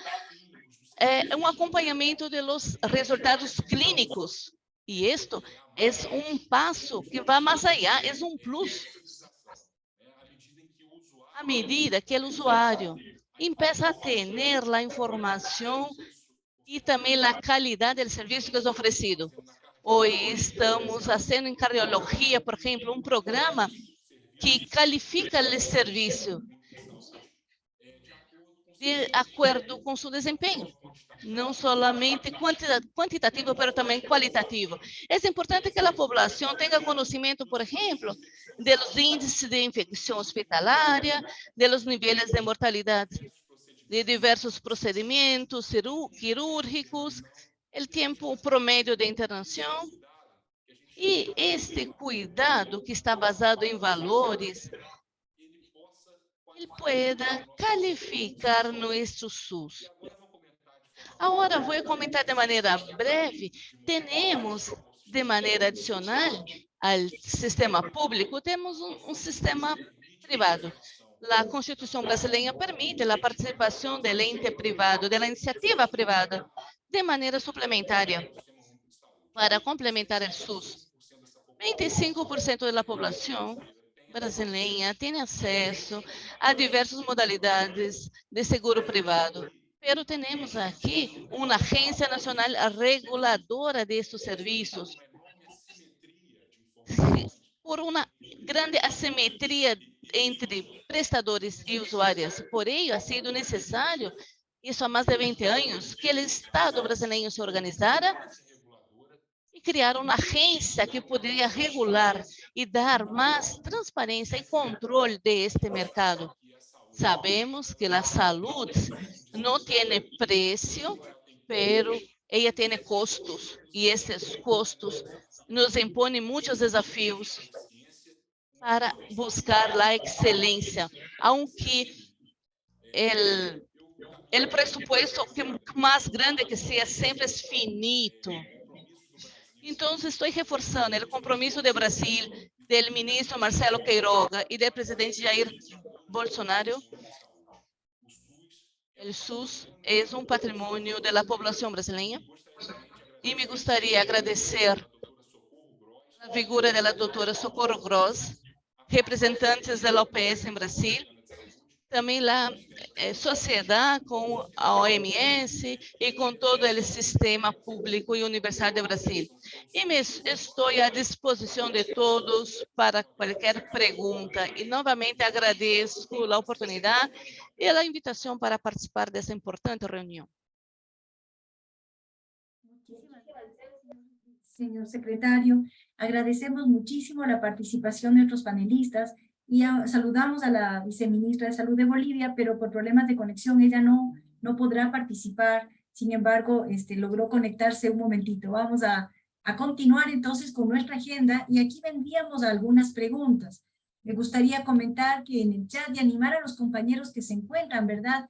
um acompanhamento dos resultados clínicos. E isto é um passo que vai mais allá, é um plus. À medida que o usuário começa a ter a informação e também a qualidade do serviço que é oferecido. Hoje estamos fazendo em cardiologia, por exemplo, um programa que qualifica o serviço de acordo com seu desempenho, não somente quantitativo, mas também qualitativo. É importante que a população tenha conhecimento, por exemplo, dos índices de infecção hospitalária, dos níveis de mortalidade de diversos procedimentos quirúrgicos, o tempo promédio de internação E este cuidado que está basado em valores, ele pueda calificar nosso SUS. Agora, vou comentar de maneira breve. Temos, de maneira adicional ao sistema público, temos um sistema privado. A Constituição brasileira permite a participação do ente privado, da iniciativa privada, de maneira suplementária, para complementar o SUS. 25% da população brasileira tem acesso a diversas modalidades de seguro privado. Pero temos aqui uma agência nacional reguladora destes serviços, por uma grande assimetria entre prestadores e usuários. Por ello, ha sido necessário, isso há mais de 20 anos, que o Estado brasileiro se organizara e criar uma agência que poderia regular e dar mais transparência e controle deste mercado. Sabemos que a saúde não tem preço, pero ela tem custos, e esses custos nos impõem muitos desafios para buscar a excelência, aunque o presupuesto mais grande que seja sempre é finito. Então, estou reforçando o compromisso do Brasil, do ministro Marcelo Queiroga e do presidente Jair Bolsonaro. O SUS é um patrimônio da população brasileira. E me gostaria de agradecer a figura da doutora Socorro Gross, representantes da OPS em Brasil, também a sociedade com a OMS e com todo o sistema público e universal do Brasil. E estou à disposição de todos para qualquer pergunta. E novamente agradeço a oportunidade e a invitação para participar dessa importante reunião. Señor secretario, agradecemos muchísimo la participación de nuestros panelistas y saludamos a la viceministra de Salud de Bolivia, pero por problemas de conexión ella no podrá participar. Sin embargo, logró conectarse un momentito. Vamos a continuar entonces con nuestra agenda y aquí vendríamos a algunas preguntas. Me gustaría comentar que en el chat y animar a los compañeros que se encuentran, ¿verdad?,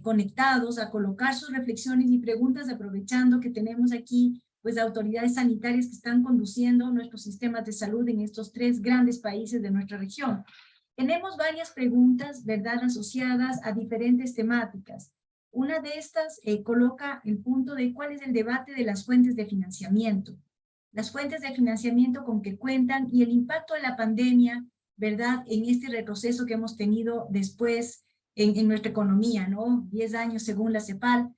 conectados a colocar sus reflexiones y preguntas, aprovechando que tenemos aquí pues autoridades sanitarias que están conduciendo nuestros sistemas de salud en estos 3 grandes países de nuestra región. Tenemos varias preguntas, ¿verdad?, asociadas a diferentes temáticas. Una de estas coloca el punto de cuál es el debate de las fuentes de financiamiento. Las fuentes de financiamiento con que cuentan y el impacto de la pandemia, ¿verdad?, en este retroceso que hemos tenido después en nuestra economía, ¿no? 10 años según la CEPAL.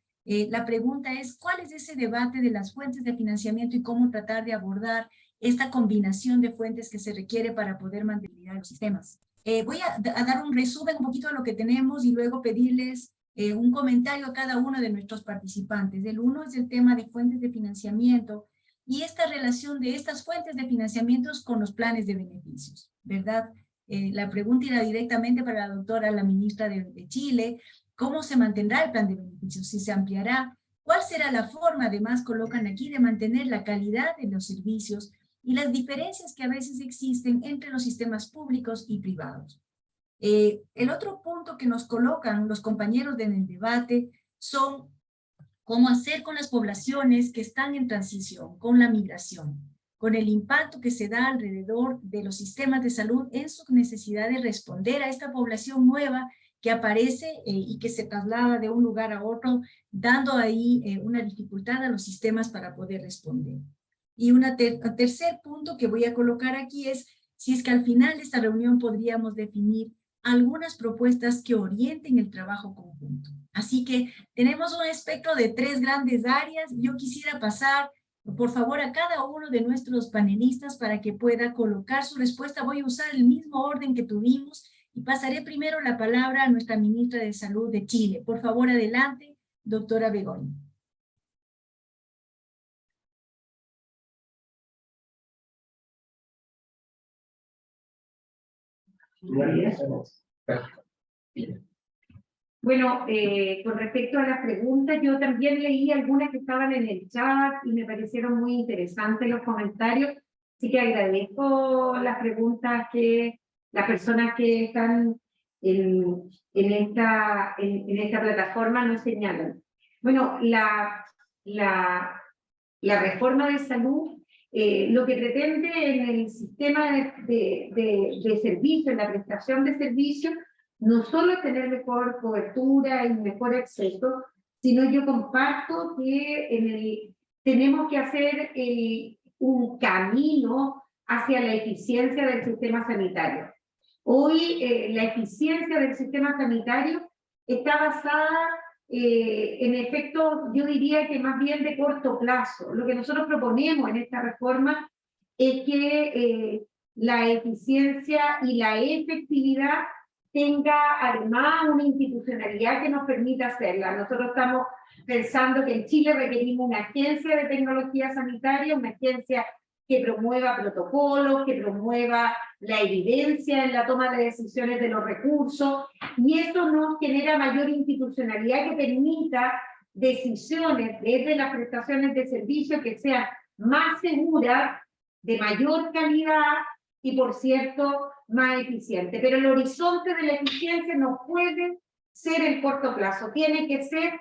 La pregunta es, ¿cuál es ese debate de las fuentes de financiamiento y cómo tratar de abordar esta combinación de fuentes que se requiere para poder mantener los sistemas? Voy a dar un resumen un poquito de lo que tenemos y luego pedirles un comentario a cada uno de nuestros participantes. El uno es el tema de fuentes de financiamiento y esta relación de estas fuentes de financiamientos con los planes de beneficios, ¿verdad? La pregunta irá directamente para la doctora, la ministra de Chile. ¿Cómo se mantendrá el plan de beneficios? ¿Si se ampliará? ¿Cuál será la forma, además, colocan aquí, de mantener la calidad de los servicios y las diferencias que a veces existen entre los sistemas públicos y privados? El otro punto que nos colocan los compañeros en el debate son cómo hacer con las poblaciones que están en transición, con la migración, con el impacto que se da alrededor de los sistemas de salud en su necesidad de responder a esta población nueva que aparece y que se traslada de un lugar a otro, dando ahí una dificultad a los sistemas para poder responder. Y un tercer punto que voy a colocar aquí es si es que al final de esta reunión podríamos definir algunas propuestas que orienten el trabajo conjunto. Así que tenemos un espectro de 3 grandes áreas. Yo quisiera pasar, por favor, a cada uno de nuestros panelistas para que pueda colocar su respuesta. Voy a usar el mismo orden que tuvimos y pasaré primero la palabra a nuestra ministra de Salud de Chile. Por favor, adelante, doctora Begoña. Bueno, con respecto a las preguntas, yo también leí algunas que estaban en el chat y me parecieron muy interesantes los comentarios. Así que agradezco las preguntas que las personas que están en esta plataforma nos señalan. Bueno, la reforma de salud lo que pretende en el sistema de servicio, en la prestación de servicios, no solo es tener mejor cobertura y mejor acceso, sino yo comparto que tenemos que hacer un camino hacia la eficiencia del sistema sanitario. Hoy la eficiencia del sistema sanitario está basada en efectos, yo diría que más bien de corto plazo. Lo que nosotros proponemos en esta reforma es que la eficiencia y la efectividad tenga además una institucionalidad que nos permita hacerla. Nosotros estamos pensando que en Chile requerimos una agencia de tecnología sanitaria, una agencia que promueva protocolos, que promueva la evidencia en la toma de decisiones de los recursos, y eso nos genera mayor institucionalidad que permita decisiones desde las prestaciones de servicios que sean más seguras, de mayor calidad y, por cierto, más eficientes. Pero el horizonte de la eficiencia no puede ser el corto plazo, tiene que ser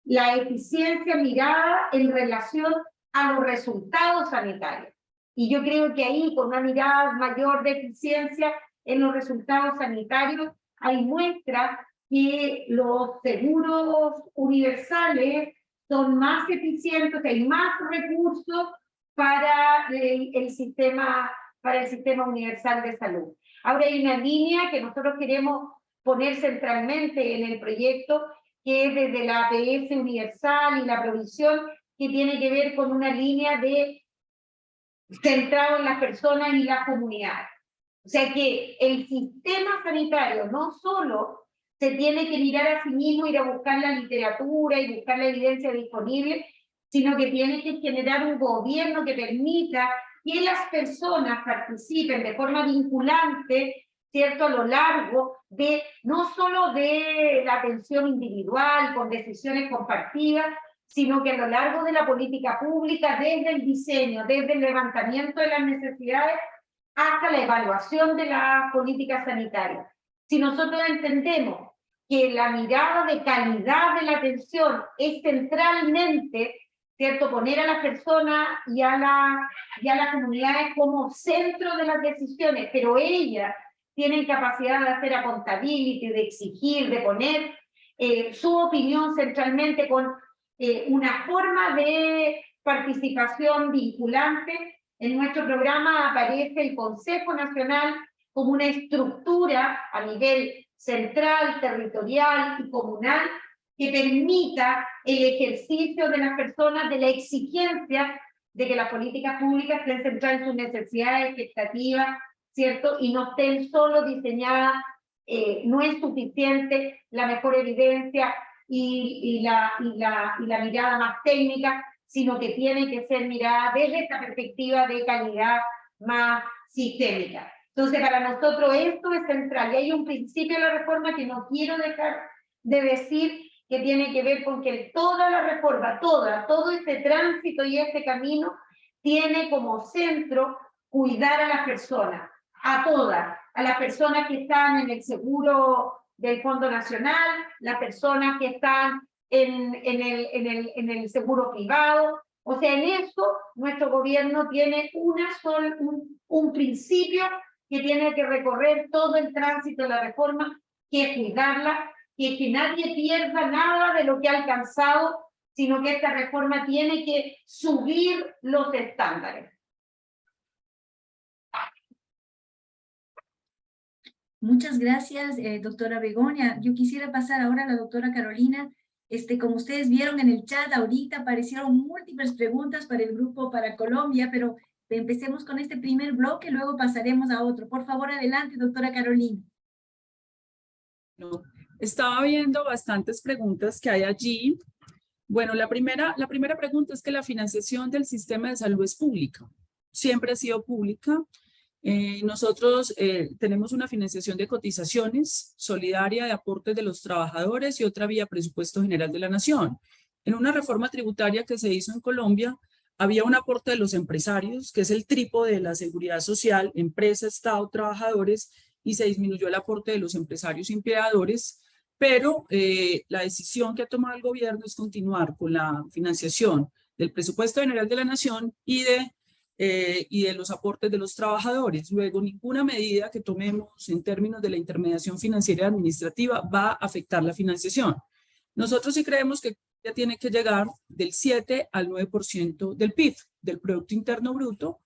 la eficiencia mirada en relación a los resultados sanitarios. Y yo creo que ahí, con una mirada mayor de eficiencia en los resultados sanitarios, hay muestra que los seguros universales son más eficientes, que hay más recursos para el sistema universal de salud. Ahora hay una línea que nosotros queremos poner centralmente en el proyecto, que es desde la APS universal y la provisión, que tiene que ver con una línea centrado en las personas y las comunidades. O sea que el sistema sanitario no solo se tiene que mirar a sí mismo, ir a buscar la literatura y buscar la evidencia disponible, sino que tiene que generar un gobierno que permita que las personas participen de forma vinculante, ¿cierto?, a lo largo de, no solo de la atención individual, con decisiones compartidas, sino que a lo largo de la política pública, desde el diseño, desde el levantamiento de las necesidades, hasta la evaluación de la política sanitaria. Si nosotros entendemos que la mirada de calidad de la atención es centralmente, ¿cierto?, poner a las personas y a las comunidades como centro de las decisiones, pero ellas tienen capacidad de hacer accountability, de exigir, de poner su opinión centralmente con una forma de participación vinculante. En nuestro programa aparece el Consejo Nacional como una estructura a nivel central, territorial y comunal que permita el ejercicio de las personas de la exigencia de que las políticas públicas estén centradas en sus necesidades, expectativas, ¿cierto? Y no estén solo diseñadas, no es suficiente la mejor evidencia y la mirada más técnica, sino que tiene que ser mirada desde esta perspectiva de calidad más sistémica. Entonces, para nosotros esto es central. Y hay un principio de la reforma que no quiero dejar de decir, que tiene que ver con que toda la reforma, todo este tránsito y este camino, tiene como centro cuidar a las personas, a todas, a las personas que están en el seguro del Fondo Nacional, las personas que están en el seguro privado. O sea, en eso nuestro gobierno tiene un principio que tiene que recorrer todo el tránsito de la reforma, que es cuidarla, que nadie pierda nada de lo que ha alcanzado, sino que esta reforma tiene que subir los estándares. Muchas gracias, doctora Begoña. Yo quisiera pasar ahora a la doctora Carolina. Como ustedes vieron en el chat ahorita, aparecieron múltiples preguntas para el grupo para Colombia, pero empecemos con este primer bloque, luego pasaremos a otro. Por favor, adelante, doctora Carolina. No. Estaba viendo bastantes preguntas que hay allí. Bueno, la primera pregunta es que la financiación del sistema de salud es pública. Siempre ha sido pública. Nosotros tenemos una financiación de cotizaciones solidaria de aportes de los trabajadores y otra vía presupuesto general de la nación. En una reforma tributaria que se hizo en Colombia, Había un aporte de los empresarios, que es el trípode de la seguridad social, empresa, Estado, trabajadores, y se disminuyó el aporte de los empresarios y empleadores, pero la decisión que ha tomado el gobierno es continuar con la financiación del presupuesto general de la nación y de los aportes de los trabajadores. Luego, ninguna medida que tomemos en términos de la intermediación financiera y administrativa va a afectar la financiación. Nosotros sí creemos que ya tiene que llegar del 7 al 9% del PIB, del Producto Interno Bruto.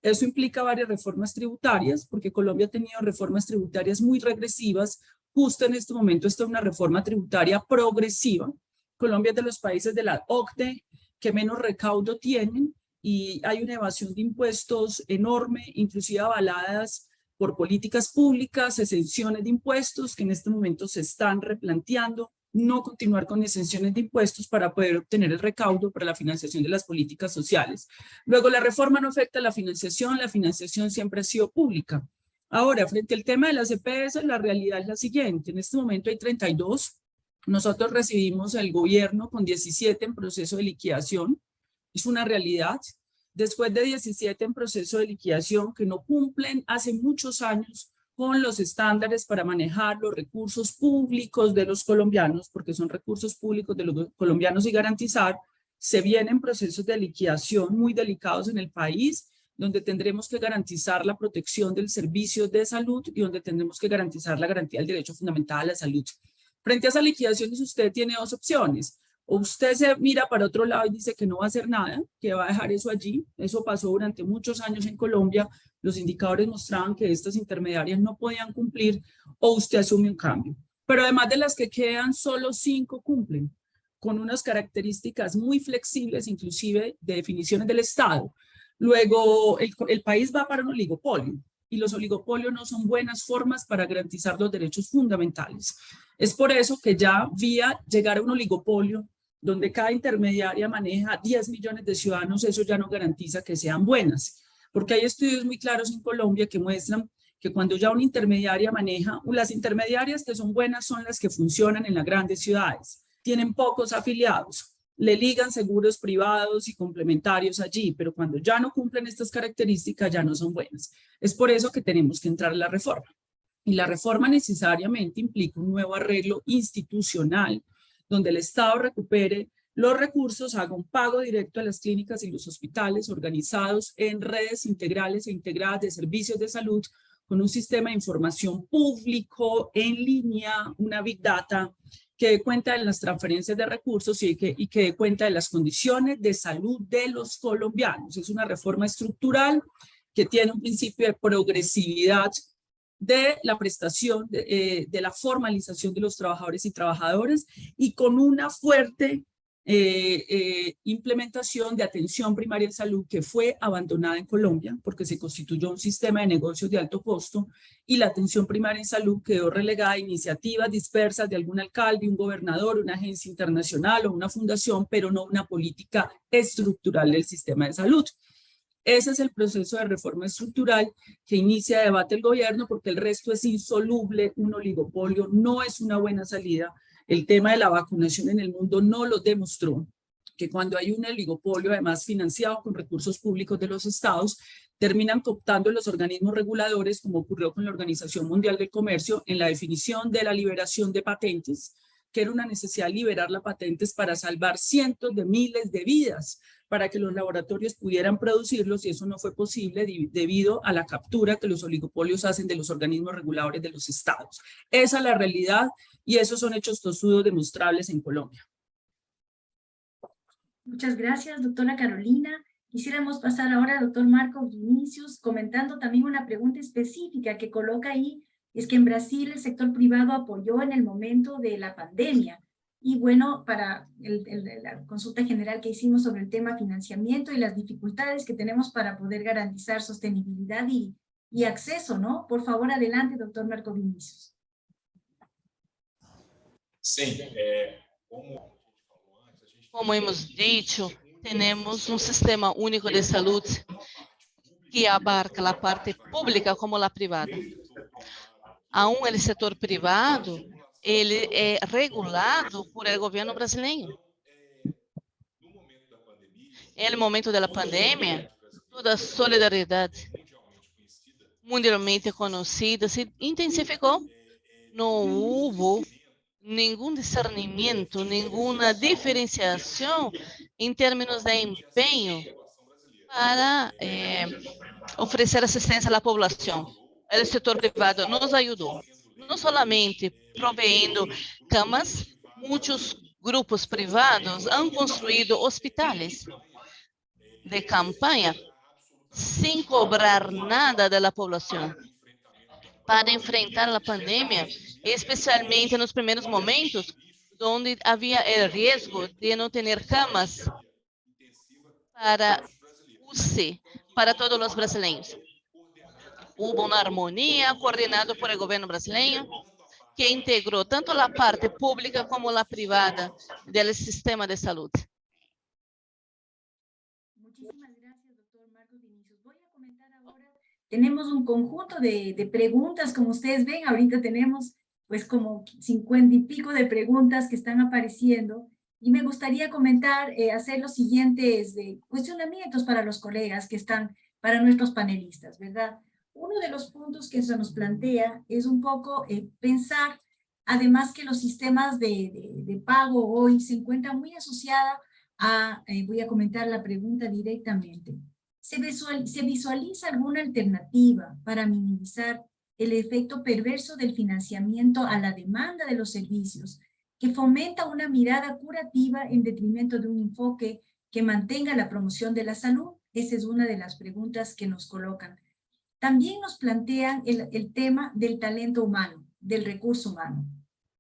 Eso implica varias reformas tributarias, porque Colombia ha tenido reformas tributarias muy regresivas. Justo en este momento está una reforma tributaria progresiva. Colombia es de los países de la OCDE que menos recaudo tienen y hay una evasión de impuestos enorme, inclusive avaladas por políticas públicas, exenciones de impuestos que en este momento se están replanteando, no continuar con exenciones de impuestos para poder obtener el recaudo para la financiación de las políticas sociales. Luego, la reforma no afecta a la financiación siempre ha sido pública. Ahora, frente al tema de las EPS, la realidad es la siguiente. En este momento hay 32. Nosotros recibimos el gobierno con 17 en proceso de liquidación. Es una realidad. Después de 17 en proceso de liquidación que no cumplen hace muchos años con los estándares para manejar los recursos públicos de los colombianos, porque son recursos públicos de los colombianos y garantizar, se vienen procesos de liquidación muy delicados en el país, donde tendremos que garantizar la protección del servicio de salud y donde tendremos que garantizar la garantía del derecho fundamental a la salud. Frente a esas liquidaciones, usted tiene dos opciones. O usted se mira para otro lado y dice que no va a hacer nada, que va a dejar eso allí. Eso pasó durante muchos años en Colombia. Los indicadores mostraban que estas intermediarias no podían cumplir, o usted asume un cambio. Pero además de las que quedan, solo 5 cumplen, con unas características muy flexibles, inclusive de definiciones del Estado. Luego, el país va para un oligopolio, y los oligopolios no son buenas formas para garantizar los derechos fundamentales. Es por eso que ya vía llegar a un oligopolio, donde cada intermediaria maneja 10 millones de ciudadanos, eso ya no garantiza que sean buenas. Porque hay estudios muy claros en Colombia que muestran que cuando ya una intermediaria maneja, las intermediarias que son buenas son las que funcionan en las grandes ciudades, tienen pocos afiliados, le ligan seguros privados y complementarios allí, pero cuando ya no cumplen estas características ya no son buenas. Es por eso que tenemos que entrar en la reforma. Y la reforma necesariamente implica un nuevo arreglo institucional, donde el Estado recupere los recursos, haga un pago directo a las clínicas y los hospitales organizados en redes integrales e integradas de servicios de salud, con un sistema de información público en línea, una Big Data, que dé cuenta de las transferencias de recursos y que dé cuenta de las condiciones de salud de los colombianos. Es una reforma estructural que tiene un principio de progresividad de la prestación, de la formalización de los trabajadores y trabajadoras, y con una fuerte implementación de atención primaria en salud que fue abandonada en Colombia porque se constituyó un sistema de negocios de alto costo y la atención primaria en salud quedó relegada a iniciativas dispersas de algún alcalde, un gobernador, una agencia internacional o una fundación, pero no una política estructural del sistema de salud. Ese es el proceso de reforma estructural que inicia debate el gobierno porque el resto es insoluble, un oligopolio no es una buena salida. El tema de la vacunación en el mundo no lo demostró, que cuando hay un oligopolio, además financiado con recursos públicos de los estados, terminan cooptando los organismos reguladores, como ocurrió con la Organización Mundial del Comercio, en la definición de la liberación de patentes, que era una necesidad liberar las patentes para salvar cientos de miles de vidas, para que los laboratorios pudieran producirlos, y eso no fue posible debido a la captura que los oligopolios hacen de los organismos reguladores de los estados. Esa es la realidad y esos son hechos tozudos demostrables en Colombia. Muchas gracias, doctora Carolina. Quisiéramos pasar ahora al doctor Marco Vinicius, comentando también una pregunta específica que coloca ahí, es que en Brasil el sector privado apoyó en el momento de la pandemia. Y bueno, para la consulta general que hicimos sobre el tema financiamiento y las dificultades que tenemos para poder garantizar sostenibilidad y acceso, ¿no? Por favor, adelante, doctor Marco Vinicius. Sí, Como hemos dicho, tenemos un sistema único de salud que abarca la parte pública como la privada. Aún el sector privado, ele é regulado por el gobierno brasileño. no momento da pandemia, toda a solidariedade mundialmente conhecida se intensificou. Não houve nenhum discernimento, nenhuma diferenciação em termos de empenho para oferecer assistência à população. O setor privado nos ajudou, não somente provendo camas, muitos grupos privados han construído hospitais de campanha sem cobrar nada da população para enfrentar a pandemia, especialmente nos primeiros momentos, onde havia o risco de não ter camas para UCI para todos os brasileiros. Houve uma harmonia coordenada por o governo brasileiro que integrou tanto a parte pública como a privada do sistema de saúde. Muchísimas gracias, doctor Marcos Vinicius. Voy a comentar ahora, tenemos un conjunto de preguntas, como ustedes ven, ahorita tenemos pues como 50 y pico de preguntas que están apareciendo, y me gustaría comentar, hacer los siguientes cuestionamientos para los colegas que están, para nuestros panelistas, ¿verdad? Uno de los puntos que se nos plantea es un poco pensar, además que los sistemas de pago hoy se encuentran muy asociados a, voy a comentar la pregunta directamente. ¿Se visualiza alguna alternativa para minimizar el efecto perverso del financiamiento a la demanda de los servicios, que fomenta una mirada curativa en detrimento de un enfoque que mantenga la promoción de la salud? Esa es una de las preguntas que nos colocan. También nos plantean el tema del talento humano, del recurso humano.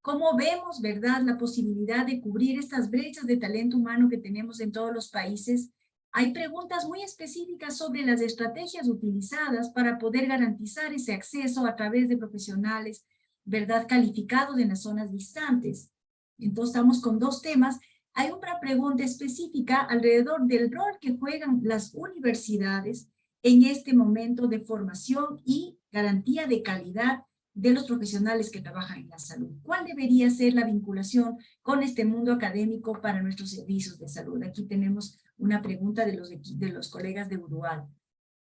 ¿Cómo vemos, verdad, la posibilidad de cubrir estas brechas de talento humano que tenemos en todos los países? Hay preguntas muy específicas sobre las estrategias utilizadas para poder garantizar ese acceso a través de profesionales, verdad, calificados en las zonas distantes. Entonces estamos con dos temas. Hay una pregunta específica alrededor del rol que juegan las universidades en este momento de formación y garantía de calidad de los profesionales que trabajan en la salud. ¿Cuál debería ser la vinculación con este mundo académico para nuestros servicios de salud? Aquí tenemos una pregunta de los colegas de Uruguay.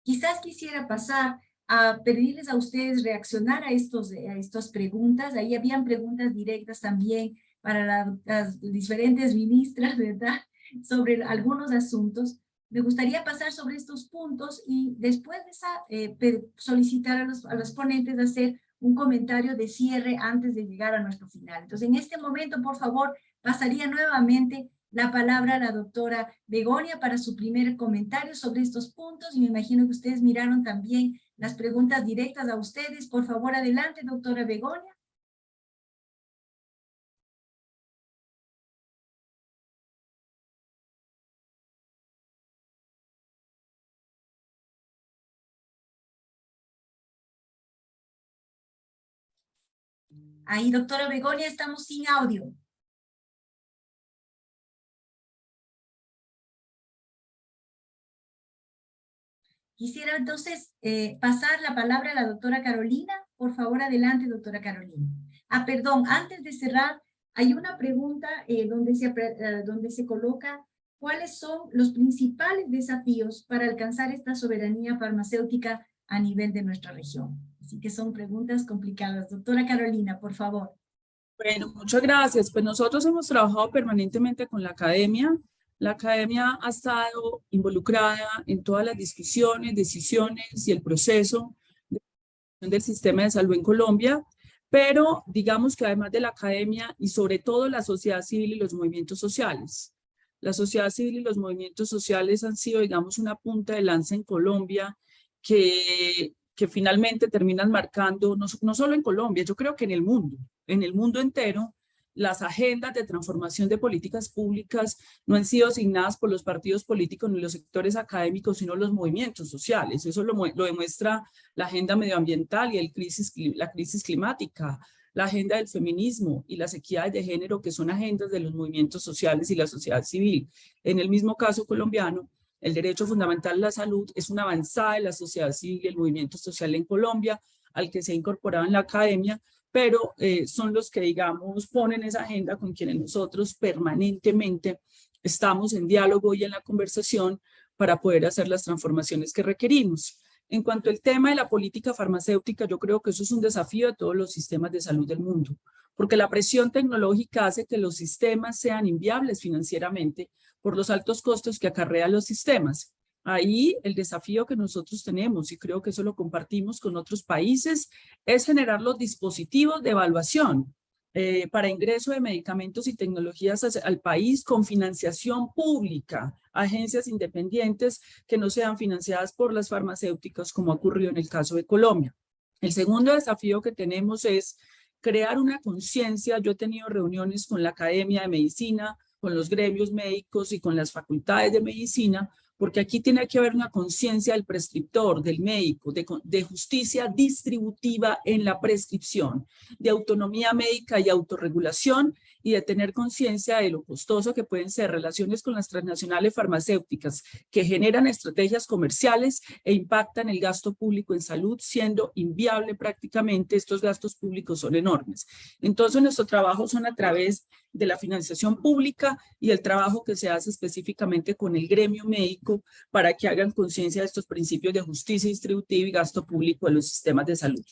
Quizás quisiera pasar a pedirles a ustedes reaccionar a estas preguntas. Ahí habían preguntas directas también para las diferentes ministras, ¿verdad?, sobre algunos asuntos. Me gustaría pasar sobre estos puntos y después de esa, solicitar a los ponentes hacer un comentario de cierre antes de llegar a nuestro final. Entonces, en este momento, por favor, pasaría nuevamente la palabra a la doctora Begoña para su primer comentario sobre estos puntos, y me imagino que ustedes miraron también las preguntas directas a ustedes. Por favor, adelante, doctora Begoña. Ahí, doctora Begoña, estamos sin audio. Quisiera entonces pasar la palabra a la doctora Carolina. Por favor, adelante, doctora Carolina. Perdón, antes de cerrar, hay una pregunta donde se coloca cuáles son los principales desafíos para alcanzar esta soberanía farmacéutica a nivel de nuestra región. Así que son preguntas complicadas. Doctora Carolina, por favor. Bueno, muchas gracias. Pues nosotros hemos trabajado permanentemente con la academia. La academia ha estado involucrada en todas las discusiones, decisiones y el proceso del sistema de salud en Colombia, pero digamos que además de la academia y sobre todo la sociedad civil y los movimientos sociales. La sociedad civil y los movimientos sociales han sido, digamos, una punta de lanza en Colombia que finalmente terminan marcando, no solo en Colombia, yo creo que en el mundo entero, las agendas de transformación de políticas públicas no han sido asignadas por los partidos políticos ni los sectores académicos, sino los movimientos sociales. Eso lo demuestra la agenda medioambiental y la crisis climática, la agenda del feminismo y las equidades de género, que son agendas de los movimientos sociales y la sociedad civil. En el mismo caso colombiano, el derecho fundamental a la salud es una avanzada de la sociedad civil y el movimiento social en Colombia, al que se ha incorporado en la academia, pero son los que, digamos, ponen esa agenda con quienes nosotros permanentemente estamos en diálogo y en la conversación para poder hacer las transformaciones que requerimos. En cuanto al tema de la política farmacéutica, yo creo que eso es un desafío de todos los sistemas de salud del mundo, porque la presión tecnológica hace que los sistemas sean inviables financieramente por los altos costos que acarrean los sistemas. Ahí el desafío que nosotros tenemos, y creo que eso lo compartimos con otros países, es generar los dispositivos de evaluación para ingreso de medicamentos y tecnologías al país con financiación pública, agencias independientes que no sean financiadas por las farmacéuticas, como ha ocurrido en el caso de Colombia. El segundo desafío que tenemos es crear una conciencia. Yo he tenido reuniones con la Academia de Medicina, con los gremios médicos y con las facultades de medicina, porque aquí tiene que haber una conciencia del prescriptor, del médico, de justicia distributiva en la prescripción, de autonomía médica y autorregulación, y de tener conciencia de lo costoso que pueden ser relaciones con las transnacionales farmacéuticas que generan estrategias comerciales e impactan el gasto público en salud, siendo inviable prácticamente. Estos gastos públicos son enormes. Entonces, nuestro trabajo son a través de la financiación pública y el trabajo que se hace específicamente con el gremio médico para que hagan conciencia de estos principios de justicia distributiva y gasto público en los sistemas de salud.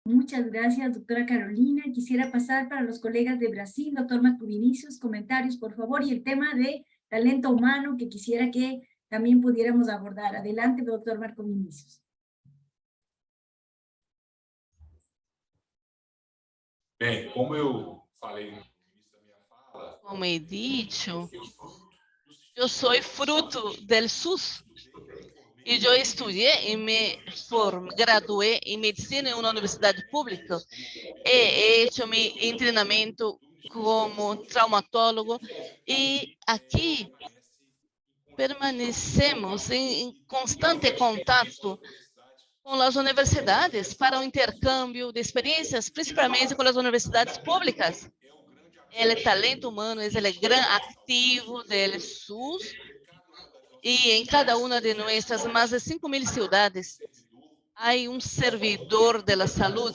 Muchas gracias, doctora Carolina. Quisiera pasar para los colegas de Brasil, doctor Marco Vinicius, comentarios, por favor, y el tema de talento humano que quisiera que también pudiéramos abordar. Adelante, doctor Marco Vinicius. Bem, como eu falei no início da minha fala, Como he dicho, yo soy fruto del SUS. Y yo estudié y me gradué en medicina en una universidad pública. He hecho mi entrenamiento como traumatólogo y aquí permanecemos en constante contacto con las universidades para un intercambio de experiencias, principalmente con las universidades públicas. El talento humano es el gran activo del SUS. Y en cada una de nuestras más de 5.000 ciudades hay un servidor de la salud,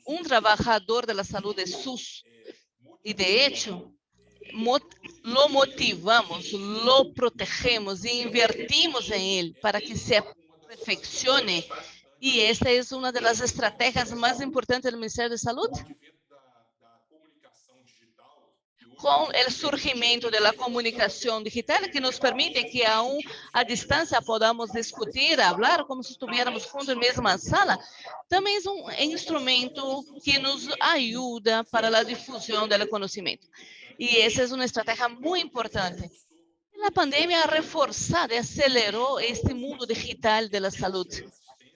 un trabajador de la salud de SUS. Y de hecho, lo motivamos, lo protegemos e invertimos en él para que se perfeccione. Y esta es una de las estrategias más importantes del Ministerio de Salud. Com o surgimento da comunicação digital, que nos permite que aún à distância podamos discutir, falar, como se estivéssemos juntos na mesma sala, também é um instrumento que nos ajuda para a difusão do conhecimento. E essa é uma estratégia muito importante. A pandemia ha reforçado e acelerou este mundo digital da saúde,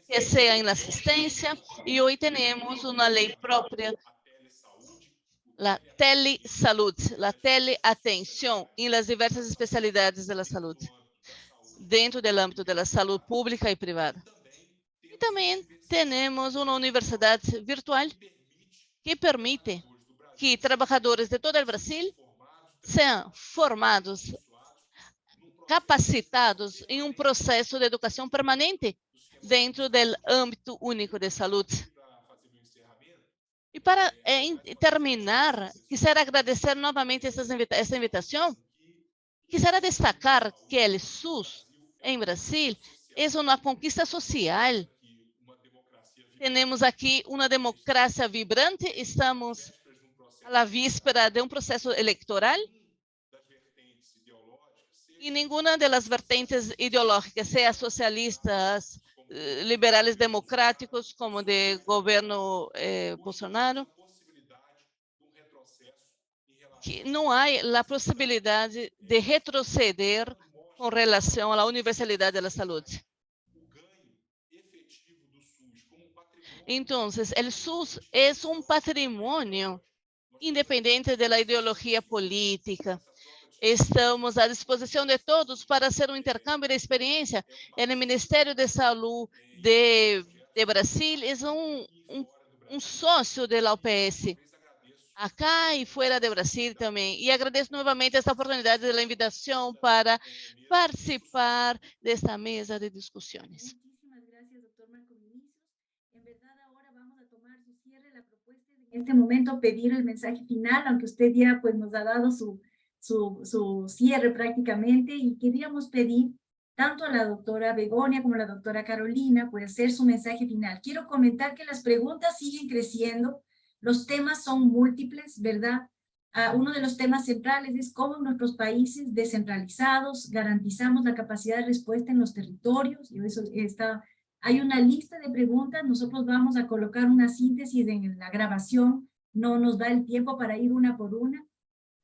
que seja na assistência, e hoje temos uma lei própria, la telesalud, la teleatenção em las diversas especialidades da saúde, dentro do âmbito da saúde pública e privada. E também temos uma universidade virtual que permite que trabalhadores de todo o Brasil sejam formados, capacitados em um processo de educação permanente dentro do âmbito único de saúde. E para terminar, quisiera agradecer novamente essa invitação. Quisiera destacar que o SUS em Brasil é uma conquista social. Temos aqui uma democracia vibrante, estamos à víspera de um processo eleitoral e nenhuma das vertentes ideológicas, seja socialistas, liberales democráticos, como de governo Bolsonaro, que não há a possibilidade de retroceder com relação à universalidade da saúde. Então, o SUS é um patrimônio independente da ideologia política. Estamos à disposição de todos para ser um intercâmbio de experiência. O Ministério de Saúde de Brasil é um sócio da OPS, acá e fora de Brasil também. E agradeço novamente esta oportunidade da invitação para participar desta mesa de discussões. En verdad ahora vamos a tomar su cierre, la propuesta es en este momento pedir el mensaje final, aunque usted ya pues nos ha dado su cierre prácticamente, y queríamos pedir tanto a la doctora Begonia como a la doctora Carolina pues hacer su mensaje final. Quiero comentar que las preguntas siguen creciendo, los temas son múltiples, ¿verdad? Uno de los temas centrales es cómo en nuestros países descentralizados garantizamos la capacidad de respuesta en los territorios, y eso está... Hay una lista de preguntas, nosotros vamos a colocar una síntesis en la grabación, no nos da el tiempo para ir una por una.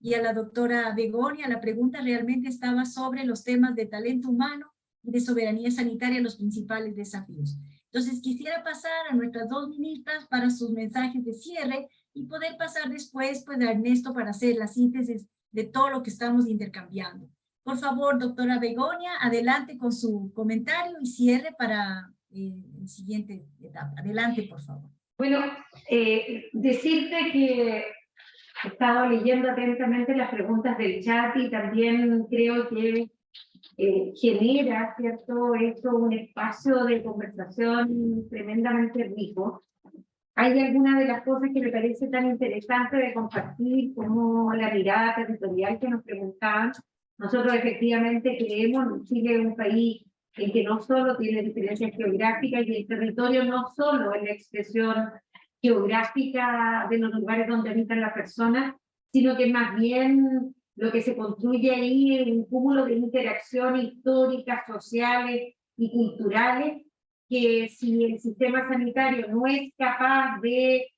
Y a la doctora Begonia, la pregunta realmente estaba sobre los temas de talento humano y de soberanía sanitaria, los principales desafíos. Entonces quisiera pasar a nuestras dos ministras para sus mensajes de cierre y poder pasar después pues a Ernesto para hacer la síntesis de todo lo que estamos intercambiando. Por favor, doctora Begonia, adelante con su comentario y cierre para la siguiente etapa. Adelante, por favor. Bueno, decirte que he estado leyendo atentamente las preguntas del chat y también creo que genera, ¿cierto?, esto un espacio de conversación tremendamente rico. Hay algunas de las cosas que me parece tan interesante de compartir, como la mirada territorial que nos preguntaban. Nosotros efectivamente creemos que Chile es un país en que no solo tiene diferencias geográficas, y el territorio no solo es la expresión geográfica de los lugares donde habitan las personas, sino que más bien lo que se construye ahí es un cúmulo de interacciones históricas, sociales y culturales, que si el sistema sanitario no es capaz de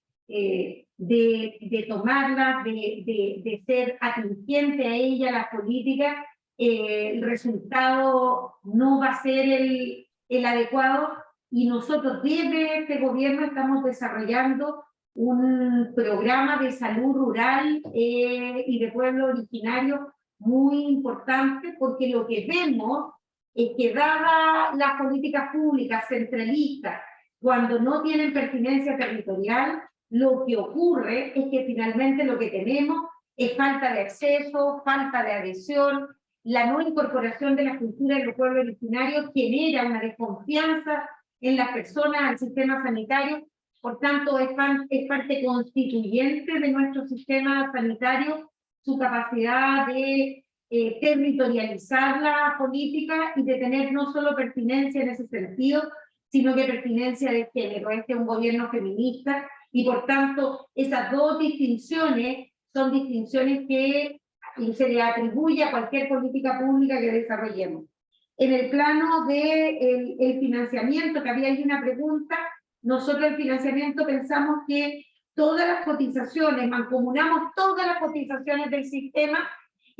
tomarlas, de ser atingiente a ella, las políticas, el resultado no va a ser el adecuado, y nosotros desde este gobierno estamos desarrollando un programa de salud rural y de pueblo originario muy importante, porque lo que vemos es que dadas las políticas públicas centralistas, cuando no tienen pertinencia territorial, lo que ocurre es que finalmente lo que tenemos es falta de acceso, falta de adhesión. La no incorporación de la cultura de los pueblos originarios genera una desconfianza en las personas al sistema sanitario. Por tanto, es parte constituyente de nuestro sistema sanitario su capacidad de territorializar la política y de tener no solo pertinencia en ese sentido, sino que pertinencia de género. Este es un gobierno feminista y por tanto esas dos distinciones son distinciones que se le atribuye a cualquier política pública que desarrollemos. En el plano del financiamiento, que había ahí una pregunta, nosotros el financiamiento pensamos que todas las cotizaciones, mancomunamos todas las cotizaciones del sistema,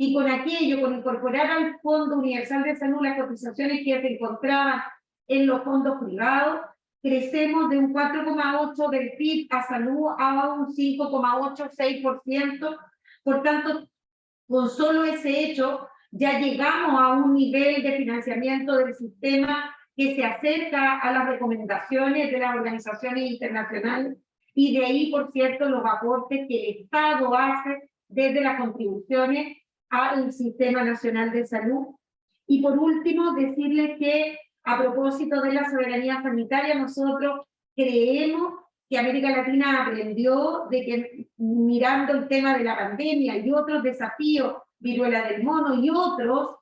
y con aquello, con incorporar al Fondo Universal de Salud las cotizaciones que se encontraban en los fondos privados, crecemos de un 4,8% del PIB a salud a un 5,86%. Por tanto, con solo ese hecho, ya llegamos a un nivel de financiamiento del sistema que se acerca a las recomendaciones de las organizaciones internacionales, y de ahí, por cierto, los aportes que el Estado hace desde las contribuciones al Sistema Nacional de Salud. Y por último, decirles que a propósito de la soberanía sanitaria, nosotros creemos que América Latina aprendió de que mirando el tema de la pandemia y otros desafíos, viruela del mono y otros,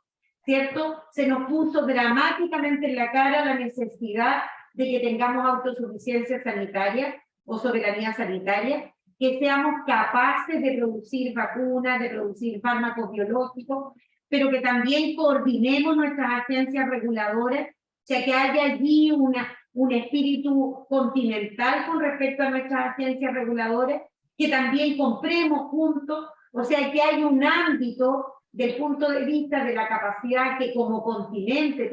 ¿cierto?, se nos puso dramáticamente en la cara la necesidad de que tengamos autosuficiencia sanitaria o soberanía sanitaria, que seamos capaces de producir vacunas, de producir fármacos biológicos, pero que también coordinemos nuestras agencias reguladoras, o sea, que haya allí un espíritu continental con respecto a nuestras agencias reguladoras, que también compremos juntos, o sea, que hay un ámbito del punto de vista de la capacidad que como continente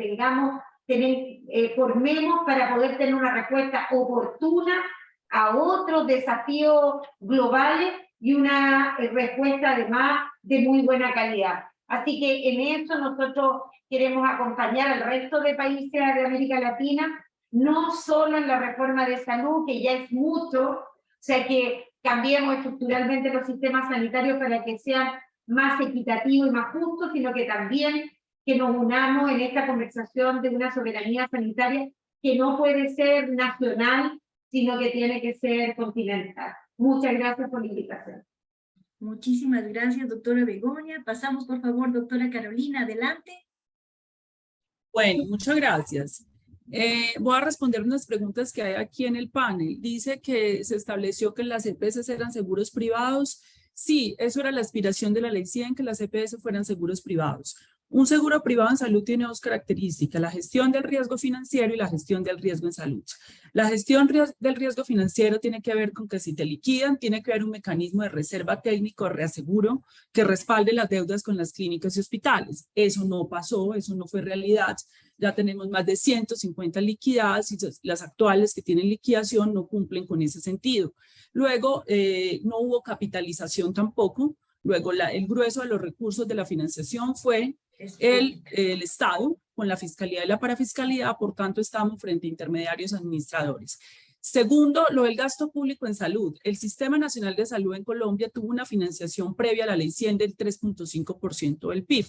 formemos para poder tener una respuesta oportuna a otros desafíos globales y una respuesta además de muy buena calidad. Así que en eso nosotros queremos acompañar al resto de países de América Latina, no solo en la reforma de salud, que ya es mucho, o sea, que cambiemos estructuralmente los sistemas sanitarios para que sean más equitativos y más justos, sino que también que nos unamos en esta conversación de una soberanía sanitaria que no puede ser nacional, sino que tiene que ser continental. Muchas gracias por la invitación. Muchísimas gracias, doctora Begoña. Pasamos, por favor, doctora Carolina, adelante. Bueno, muchas gracias. Voy a responder unas preguntas que hay aquí en el panel. Dice que se estableció que las EPS eran seguros privados. Sí, eso era la aspiración de la Ley 100, que las EPS fueran seguros privados. Un seguro privado en salud tiene dos características, la gestión del riesgo financiero y la gestión del riesgo en salud. La gestión del riesgo financiero tiene que ver con que si te liquidan, tiene que haber un mecanismo de reserva técnico, reaseguro, que respalde las deudas con las clínicas y hospitales. Eso no pasó, eso no fue realidad. Ya tenemos más de 150 liquidadas y las actuales que tienen liquidación no cumplen con ese sentido. Luego, no hubo capitalización tampoco. Luego, el grueso de los recursos de la financiación fue el Estado con la fiscalía y la parafiscalía, por tanto estamos frente a intermediarios administradores. Segundo, lo del gasto público en salud. El Sistema Nacional de Salud en Colombia tuvo una financiación previa a la Ley 100 del 3.5% del PIB.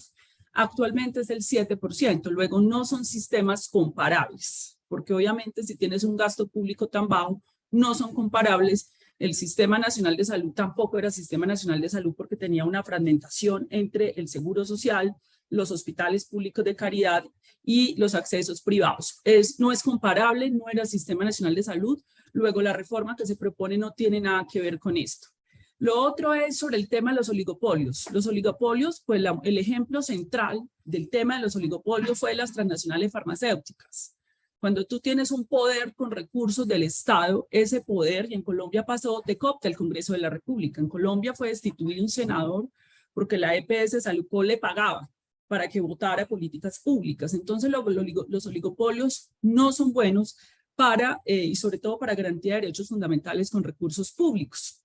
Actualmente es del 7%. Luego no son sistemas comparables, porque obviamente si tienes un gasto público tan bajo, no son comparables. El Sistema Nacional de Salud tampoco era Sistema Nacional de Salud porque tenía una fragmentación entre el Seguro Social, los hospitales públicos de caridad y los accesos privados. No es comparable, no era Sistema Nacional de Salud. Luego la reforma que se propone no tiene nada que ver con esto. Lo otro es sobre el tema de los oligopolios. Los oligopolios, pues el ejemplo central del tema de los oligopolios fue las transnacionales farmacéuticas. Cuando tú tienes un poder con recursos del Estado, ese poder, y en Colombia pasó, te coopta el Congreso de la República. En Colombia fue destituido un senador porque la EPS Saludco le pagaba para que votara políticas públicas. Entonces los oligopolios no son buenos para, y sobre todo para garantía de derechos fundamentales con recursos públicos.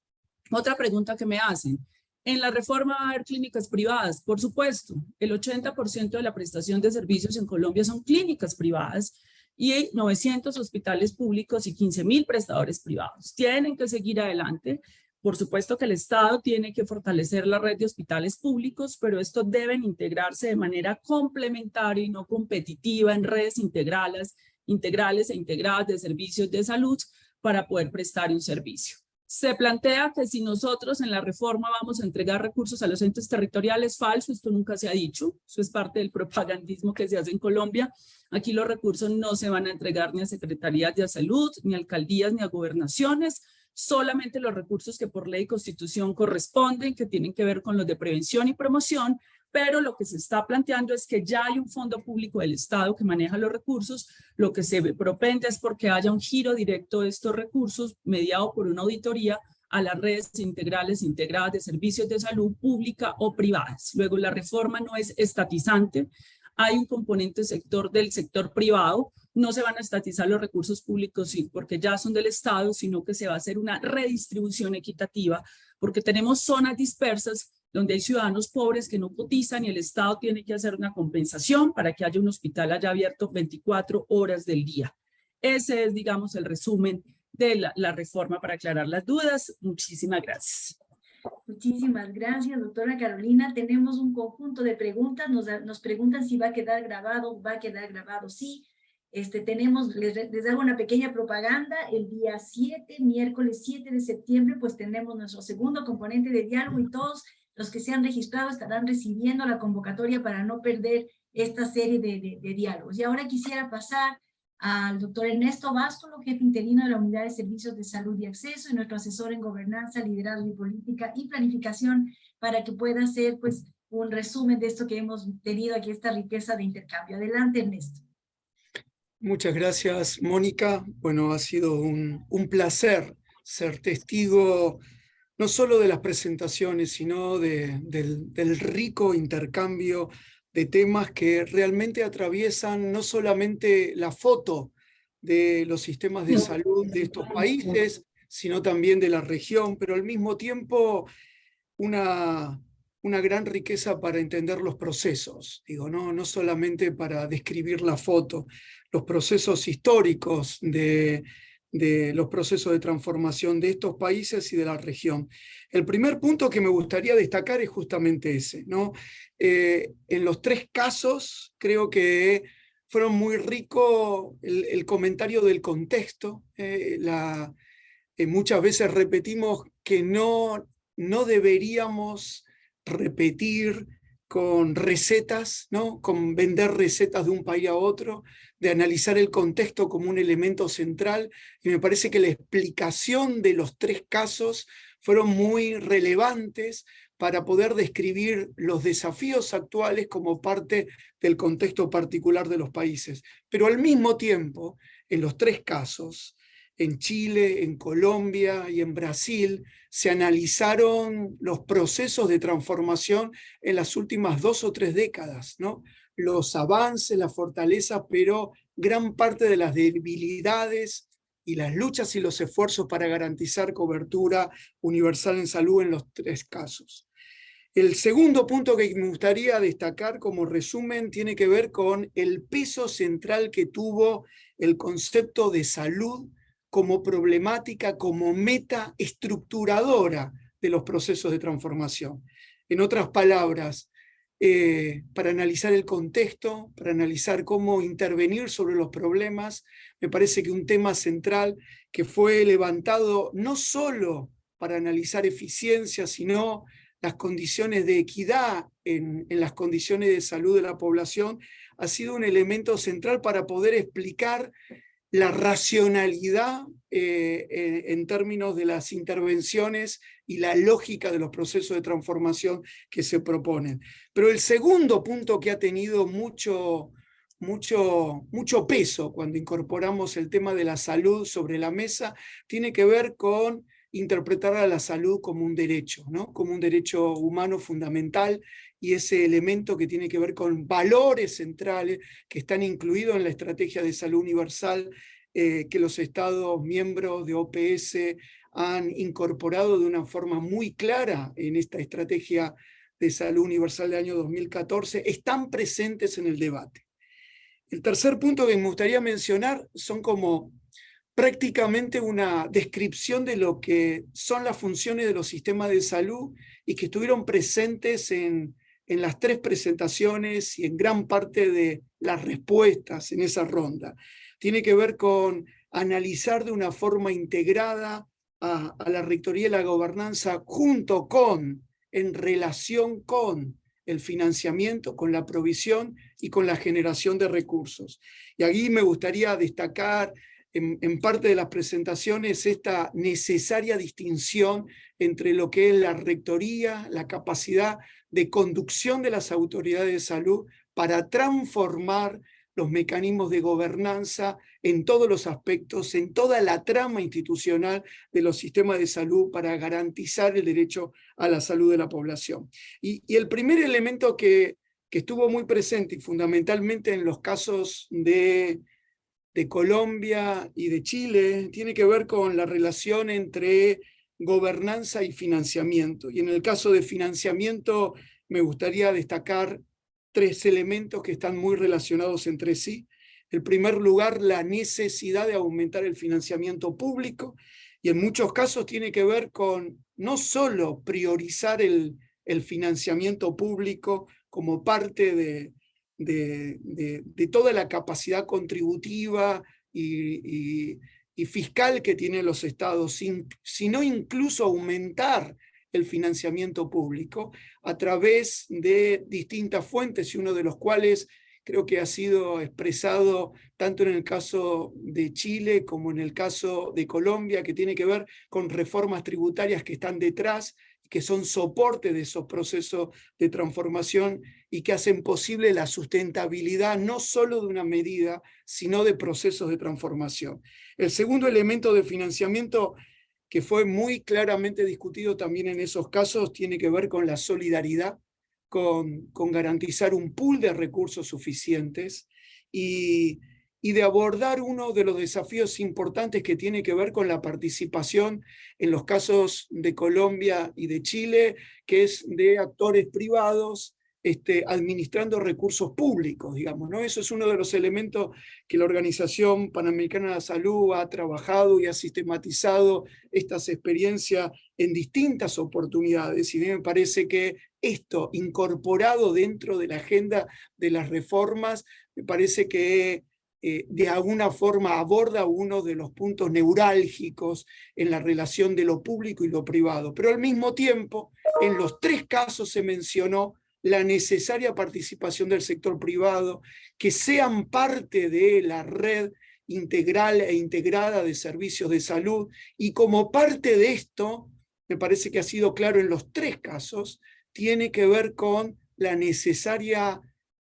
Otra pregunta que me hacen. ¿En la reforma va a haber clínicas privadas? Por supuesto. El 80% de la prestación de servicios en Colombia son clínicas privadas y hay 900 hospitales públicos y 15.000 prestadores privados. Tienen que seguir adelante. Por supuesto que el Estado tiene que fortalecer la red de hospitales públicos, pero estos deben integrarse de manera complementaria y no competitiva en redes integrales e integradas de servicios de salud para poder prestar un servicio. Se plantea que si nosotros en la reforma vamos a entregar recursos a los entes territoriales, falso, esto nunca se ha dicho, eso es parte del propagandismo que se hace en Colombia. Aquí los recursos no se van a entregar ni a secretarías de salud, ni a alcaldías, ni a gobernaciones, solamente los recursos que por ley y constitución corresponden, que tienen que ver con los de prevención y promoción, pero lo que se está planteando es que ya hay un fondo público del Estado que maneja los recursos. Lo que se propende es porque haya un giro directo de estos recursos mediado por una auditoría a las redes integrales integradas de servicios de salud pública o privadas. Luego, la reforma no es estatizante. Hay un componente del sector privado. No se van a estatizar los recursos públicos porque ya son del Estado, sino que se va a hacer una redistribución equitativa porque tenemos zonas dispersas donde hay ciudadanos pobres que no cotizan y el Estado tiene que hacer una compensación para que haya un hospital allá abierto 24 horas del día. Ese es, digamos, el resumen de la reforma para aclarar las dudas. Muchísimas gracias. Muchísimas gracias, doctora Carolina. Tenemos un conjunto de preguntas. Nos preguntan si va a quedar grabado. Va a quedar grabado, sí. Les hago una pequeña propaganda. El día 7, miércoles 7 de septiembre, pues tenemos nuestro segundo componente de diálogo y todos los que se han registrado estarán recibiendo la convocatoria para no perder esta serie de diálogos. Y ahora quisiera pasar al doctor Ernesto Bástolo, jefe interino de la Unidad de Servicios de Salud y Acceso y nuestro asesor en Gobernanza, Liderazgo y Política y Planificación, para que pueda hacer pues un resumen de esto que hemos tenido aquí, esta riqueza de intercambio. Adelante, Ernesto. Muchas gracias, Mónica. Bueno, ha sido un placer ser testigo no solo de las presentaciones, sino del rico intercambio de temas que realmente atraviesan no solamente la foto de los sistemas de salud de estos países, sino también de la región, pero al mismo tiempo una gran riqueza para entender los procesos, no solamente para describir la foto, los procesos históricos de los procesos de transformación de estos países y de la región. El primer punto que me gustaría destacar es justamente ese, ¿no? En los tres casos creo que fueron muy rico el comentario del contexto. Muchas veces repetimos que no deberíamos repetir con recetas, ¿no? Con vender recetas de un país a otro, de analizar el contexto como un elemento central, y me parece que la explicación de los 3 casos fueron muy relevantes para poder describir los desafíos actuales como parte del contexto particular de los países. Pero al mismo tiempo, en los 3 casos, en Chile, en Colombia y en Brasil, se analizaron los procesos de transformación en las últimas 2 o 3 décadas, ¿no? Los avances, las fortalezas, pero gran parte de las debilidades y las luchas y los esfuerzos para garantizar cobertura universal en salud en los 3 casos. El segundo punto que me gustaría destacar como resumen tiene que ver con el peso central que tuvo el concepto de salud como problemática, como meta estructuradora de los procesos de transformación. En otras palabras, para analizar el contexto, para analizar cómo intervenir sobre los problemas, me parece que un tema central que fue levantado no solo para analizar eficiencia, sino las condiciones de equidad en las condiciones de salud de la población, ha sido un elemento central para poder explicar la racionalidad en términos de las intervenciones y la lógica de los procesos de transformación que se proponen. Pero el segundo punto que ha tenido mucho peso cuando incorporamos el tema de la salud sobre la mesa tiene que ver con interpretar a la salud como un derecho, ¿no? Como un derecho humano fundamental, y ese elemento que tiene que ver con valores centrales que están incluidos en la Estrategia de Salud Universal que los Estados miembros de OPS han incorporado de una forma muy clara en esta Estrategia de Salud Universal del año 2014, están presentes en el debate. El tercer punto que me gustaría mencionar son como prácticamente una descripción de lo que son las funciones de los sistemas de salud y que estuvieron presentes en las 3 presentaciones y en gran parte de las respuestas en esa ronda. Tiene que ver con analizar de una forma integrada a la rectoría y la gobernanza junto con, en relación con el financiamiento, con la provisión y con la generación de recursos. Y aquí me gustaría destacar en parte de las presentaciones esta necesaria distinción entre lo que es la rectoría, la capacidad de conducción de las autoridades de salud para transformar los mecanismos de gobernanza en todos los aspectos, en toda la trama institucional de los sistemas de salud para garantizar el derecho a la salud de la población. Y el primer elemento que estuvo muy presente y fundamentalmente en los casos de Colombia y de Chile tiene que ver con la relación entre gobernanza y financiamiento. Y en el caso de financiamiento me gustaría destacar 3 elementos que están muy relacionados entre sí. En primer lugar, la necesidad de aumentar el financiamiento público, y en muchos casos tiene que ver con no solo priorizar el financiamiento público como parte de toda la capacidad contributiva y fiscal que tienen los estados, sino incluso aumentar el financiamiento público a través de distintas fuentes, y uno de los cuales creo que ha sido expresado tanto en el caso de Chile como en el caso de Colombia, que tiene que ver con reformas tributarias que están detrás, que son soporte de esos procesos de transformación y que hacen posible la sustentabilidad no solo de una medida, sino de procesos de transformación. El segundo elemento de financiamiento que fue muy claramente discutido también en esos casos tiene que ver con la solidaridad, con garantizar un pool de recursos suficientes y de abordar uno de los desafíos importantes que tiene que ver con la participación en los casos de Colombia y de Chile, que es de actores privados administrando recursos públicos, digamos, ¿no? Eso es uno de los elementos que la Organización Panamericana de la Salud ha trabajado y ha sistematizado estas experiencias en distintas oportunidades, y me parece que esto incorporado dentro de la agenda de las reformas, me parece que de alguna forma aborda uno de los puntos neurálgicos en la relación de lo público y lo privado. Pero al mismo tiempo, en los tres casos se mencionó la necesaria participación del sector privado, que sean parte de la red integral e integrada de servicios de salud, y como parte de esto, me parece que ha sido claro en los tres casos, tiene que ver con la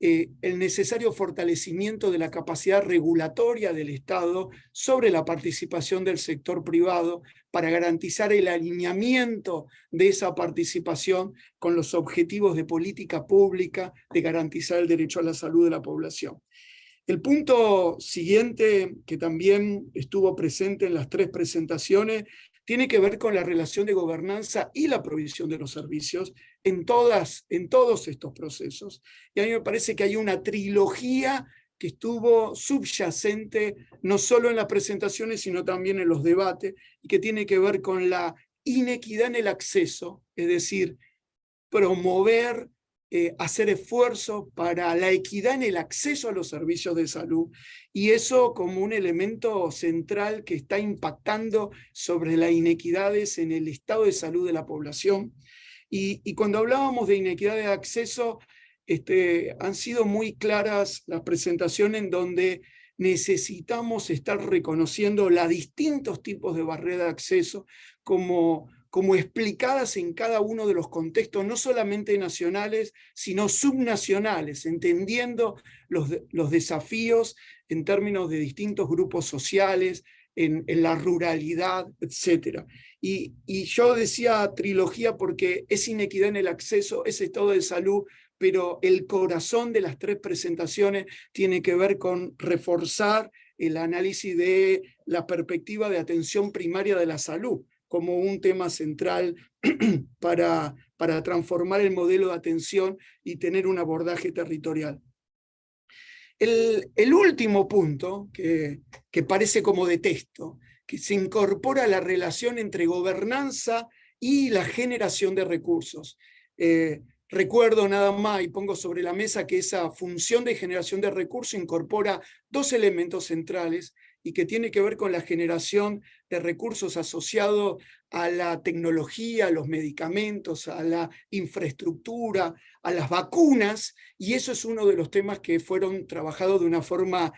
el necesario fortalecimiento de la capacidad regulatoria del Estado sobre la participación del sector privado para garantizar el alineamiento de esa participación con los objetivos de política pública de garantizar el derecho a la salud de la población. El punto siguiente, que también estuvo presente en las tres presentaciones, tiene que ver con la relación de gobernanza y la provisión de los servicios en todos estos procesos. Y a mí me parece que hay una trilogía que estuvo subyacente no solo en las presentaciones, sino también en los debates, y que tiene que ver con la inequidad en el acceso, es decir, promover, hacer esfuerzos para la equidad en el acceso a los servicios de salud, y eso como un elemento central que está impactando sobre las inequidades en el estado de salud de la población. Y cuando hablábamos de inequidad de acceso, han sido muy claras las presentaciones en donde necesitamos estar reconociendo los distintos tipos de barreras de acceso como explicadas en cada uno de los contextos, no solamente nacionales, sino subnacionales, entendiendo los desafíos en términos de distintos grupos sociales, en la ruralidad, etc. Y yo decía trilogía porque es inequidad en el acceso, es estado de salud, pero el corazón de las tres presentaciones tiene que ver con reforzar el análisis de la perspectiva de atención primaria de la salud, como un tema central para transformar el modelo de atención y tener un abordaje territorial. El último punto, que parece como de texto, que se incorpora la relación entre gobernanza y la generación de recursos. Recuerdo nada más y pongo sobre la mesa que esa función de generación de recursos incorpora dos elementos centrales y que tiene que ver con la generación de recursos asociados a la tecnología, a los medicamentos, a la infraestructura, a las vacunas, y eso es uno de los temas que fueron trabajados de una forma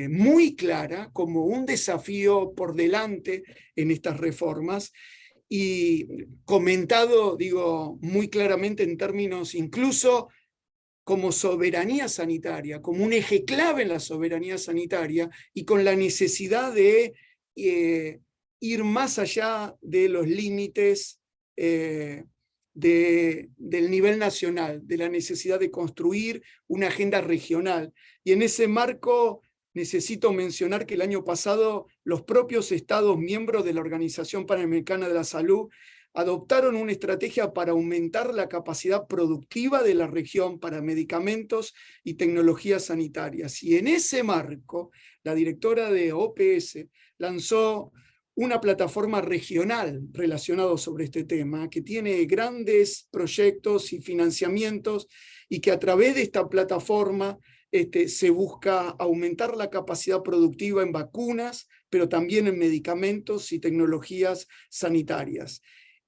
muy clara, como un desafío por delante en estas reformas, y comentado, digo, muy claramente en términos incluso como soberanía sanitaria, como un eje clave en la soberanía sanitaria y con la necesidad de ir más allá de los límites del nivel nacional, de la necesidad de construir una agenda regional. Y en ese marco necesito mencionar que el año pasado los propios Estados miembros de la Organización Panamericana de la Salud adoptaron una estrategia para aumentar la capacidad productiva de la región para medicamentos y tecnologías sanitarias. Y en ese marco, la directora de OPS lanzó una plataforma regional relacionada sobre este tema, que tiene grandes proyectos y financiamientos, y que a través de esta plataforma se busca aumentar la capacidad productiva en vacunas, pero también en medicamentos y tecnologías sanitarias.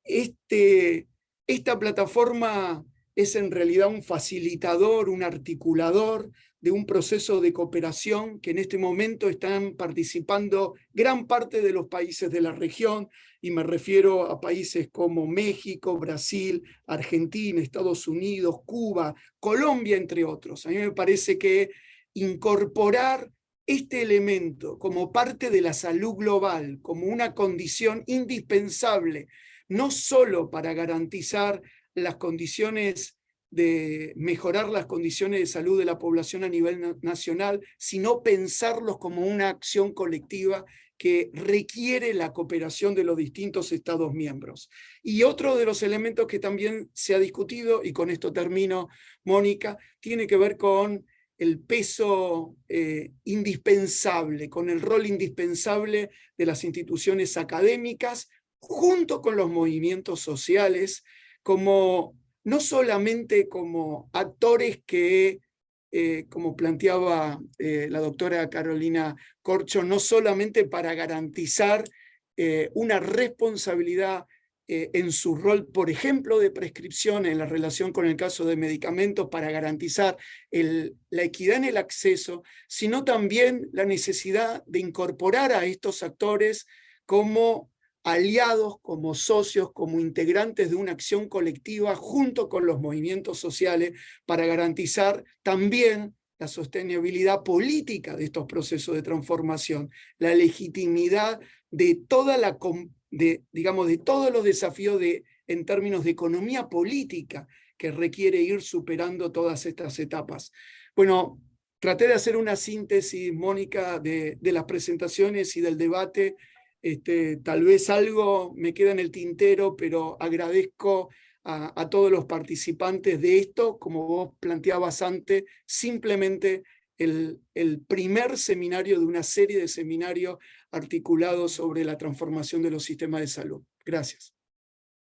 Esta plataforma es en realidad un facilitador, un articulador de un proceso de cooperación que en este momento están participando gran parte de los países de la región, y me refiero a países como México, Brasil, Argentina, Estados Unidos, Cuba, Colombia, entre otros. A mí me parece que incorporar este elemento como parte de la salud global, como una condición indispensable, no solo para garantizar las condiciones de mejorar las condiciones de salud de la población a nivel nacional, sino pensarlos como una acción colectiva que requiere la cooperación de los distintos Estados miembros. Y otro de los elementos que también se ha discutido, y con esto termino, Mónica, tiene que ver con el peso indispensable, con el rol indispensable de las instituciones académicas, junto con los movimientos sociales, como no solamente como actores que, como planteaba la doctora Carolina Corcho, no solamente para garantizar una responsabilidad en su rol, por ejemplo, de prescripción en la relación con el caso de medicamentos para garantizar la equidad en el acceso, sino también la necesidad de incorporar a estos actores como aliados, como socios, como integrantes de una acción colectiva junto con los movimientos sociales para garantizar también la sostenibilidad política de estos procesos de transformación, la legitimidad de toda la digamos, de todos los desafíos en términos de economía política que requiere ir superando todas estas etapas. Bueno, traté de hacer una síntesis, Mónica, de las presentaciones y del debate. Tal vez algo me queda en el tintero, pero agradezco a todos los participantes de esto, como vos planteabas antes, simplemente el primer seminario de una serie de seminarios articulados sobre la transformación de los sistemas de salud. Gracias.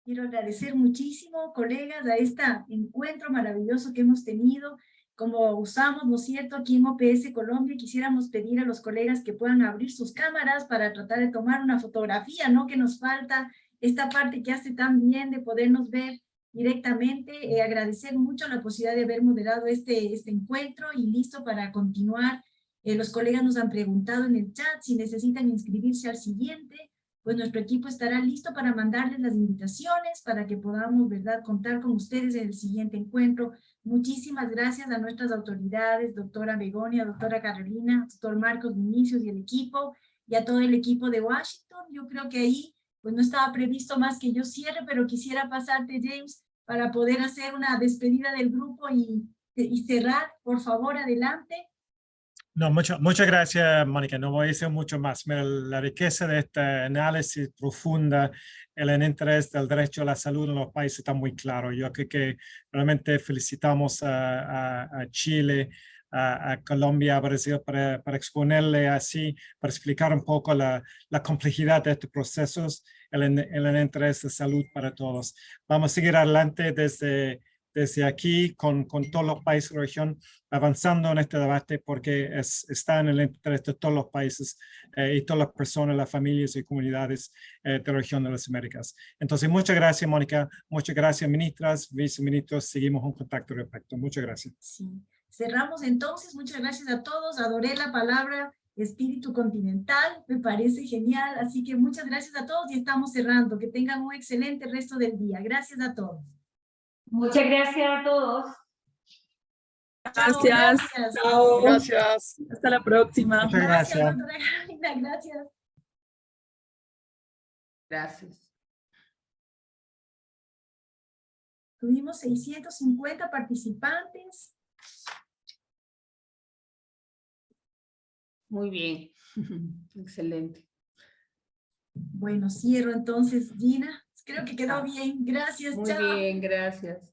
Quiero agradecer muchísimo, colegas, a este encuentro maravilloso que hemos tenido. Como usamos, ¿no es cierto?, aquí en OPS Colombia, quisiéramos pedir a los colegas que puedan abrir sus cámaras para tratar de tomar una fotografía, ¿no?, que nos falta esta parte que hace tan bien de podernos ver directamente. Agradecer mucho la posibilidad de haber moderado este encuentro y listo para continuar. Los colegas nos han preguntado en el chat si necesitan inscribirse al siguiente. Pues nuestro equipo estará listo para mandarles las invitaciones para que podamos, ¿verdad?, contar con ustedes en el siguiente encuentro. Muchísimas gracias a nuestras autoridades, doctora Begonia, doctora Carolina, doctor Marcos Vinicius y el equipo, y a todo el equipo de Washington. Yo creo que ahí pues no estaba previsto más que yo cierre, pero quisiera pasarte, James, para poder hacer una despedida del grupo y cerrar. Por favor, adelante. No, muchas gracias, Mónica. No voy a decir mucho más. Mira, la riqueza de este análisis profunda, el interés del derecho a la salud en los países está muy claro. Yo creo que realmente felicitamos a Chile, a Colombia, a Brasil para exponerle así, para explicar un poco la complejidad de estos procesos, el interés de salud para todos. Vamos a seguir adelante desde aquí con todos los países de la región, avanzando en este debate porque está en el interés de todos los países y todas las personas, las familias y comunidades de la región de las Américas. Entonces, muchas gracias, Mónica. Muchas gracias, ministras, viceministros. Seguimos en contacto al respecto. Muchas gracias. Sí. Cerramos entonces. Muchas gracias a todos. Adoré la palabra espíritu continental. Me parece genial. Así que muchas gracias a todos y estamos cerrando. Que tengan un excelente resto del día. Gracias a todos. Muchas gracias a todos. Gracias. Chao. Gracias. Hasta la próxima. Muchas gracias. Doctora Carolina. Gracias. Gracias. Tuvimos 650 participantes. Muy bien. Excelente. Bueno, cierro entonces, Gina. Creo que quedó bien. Gracias. Muy Chao. bien, gracias.